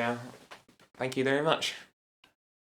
thank you very much.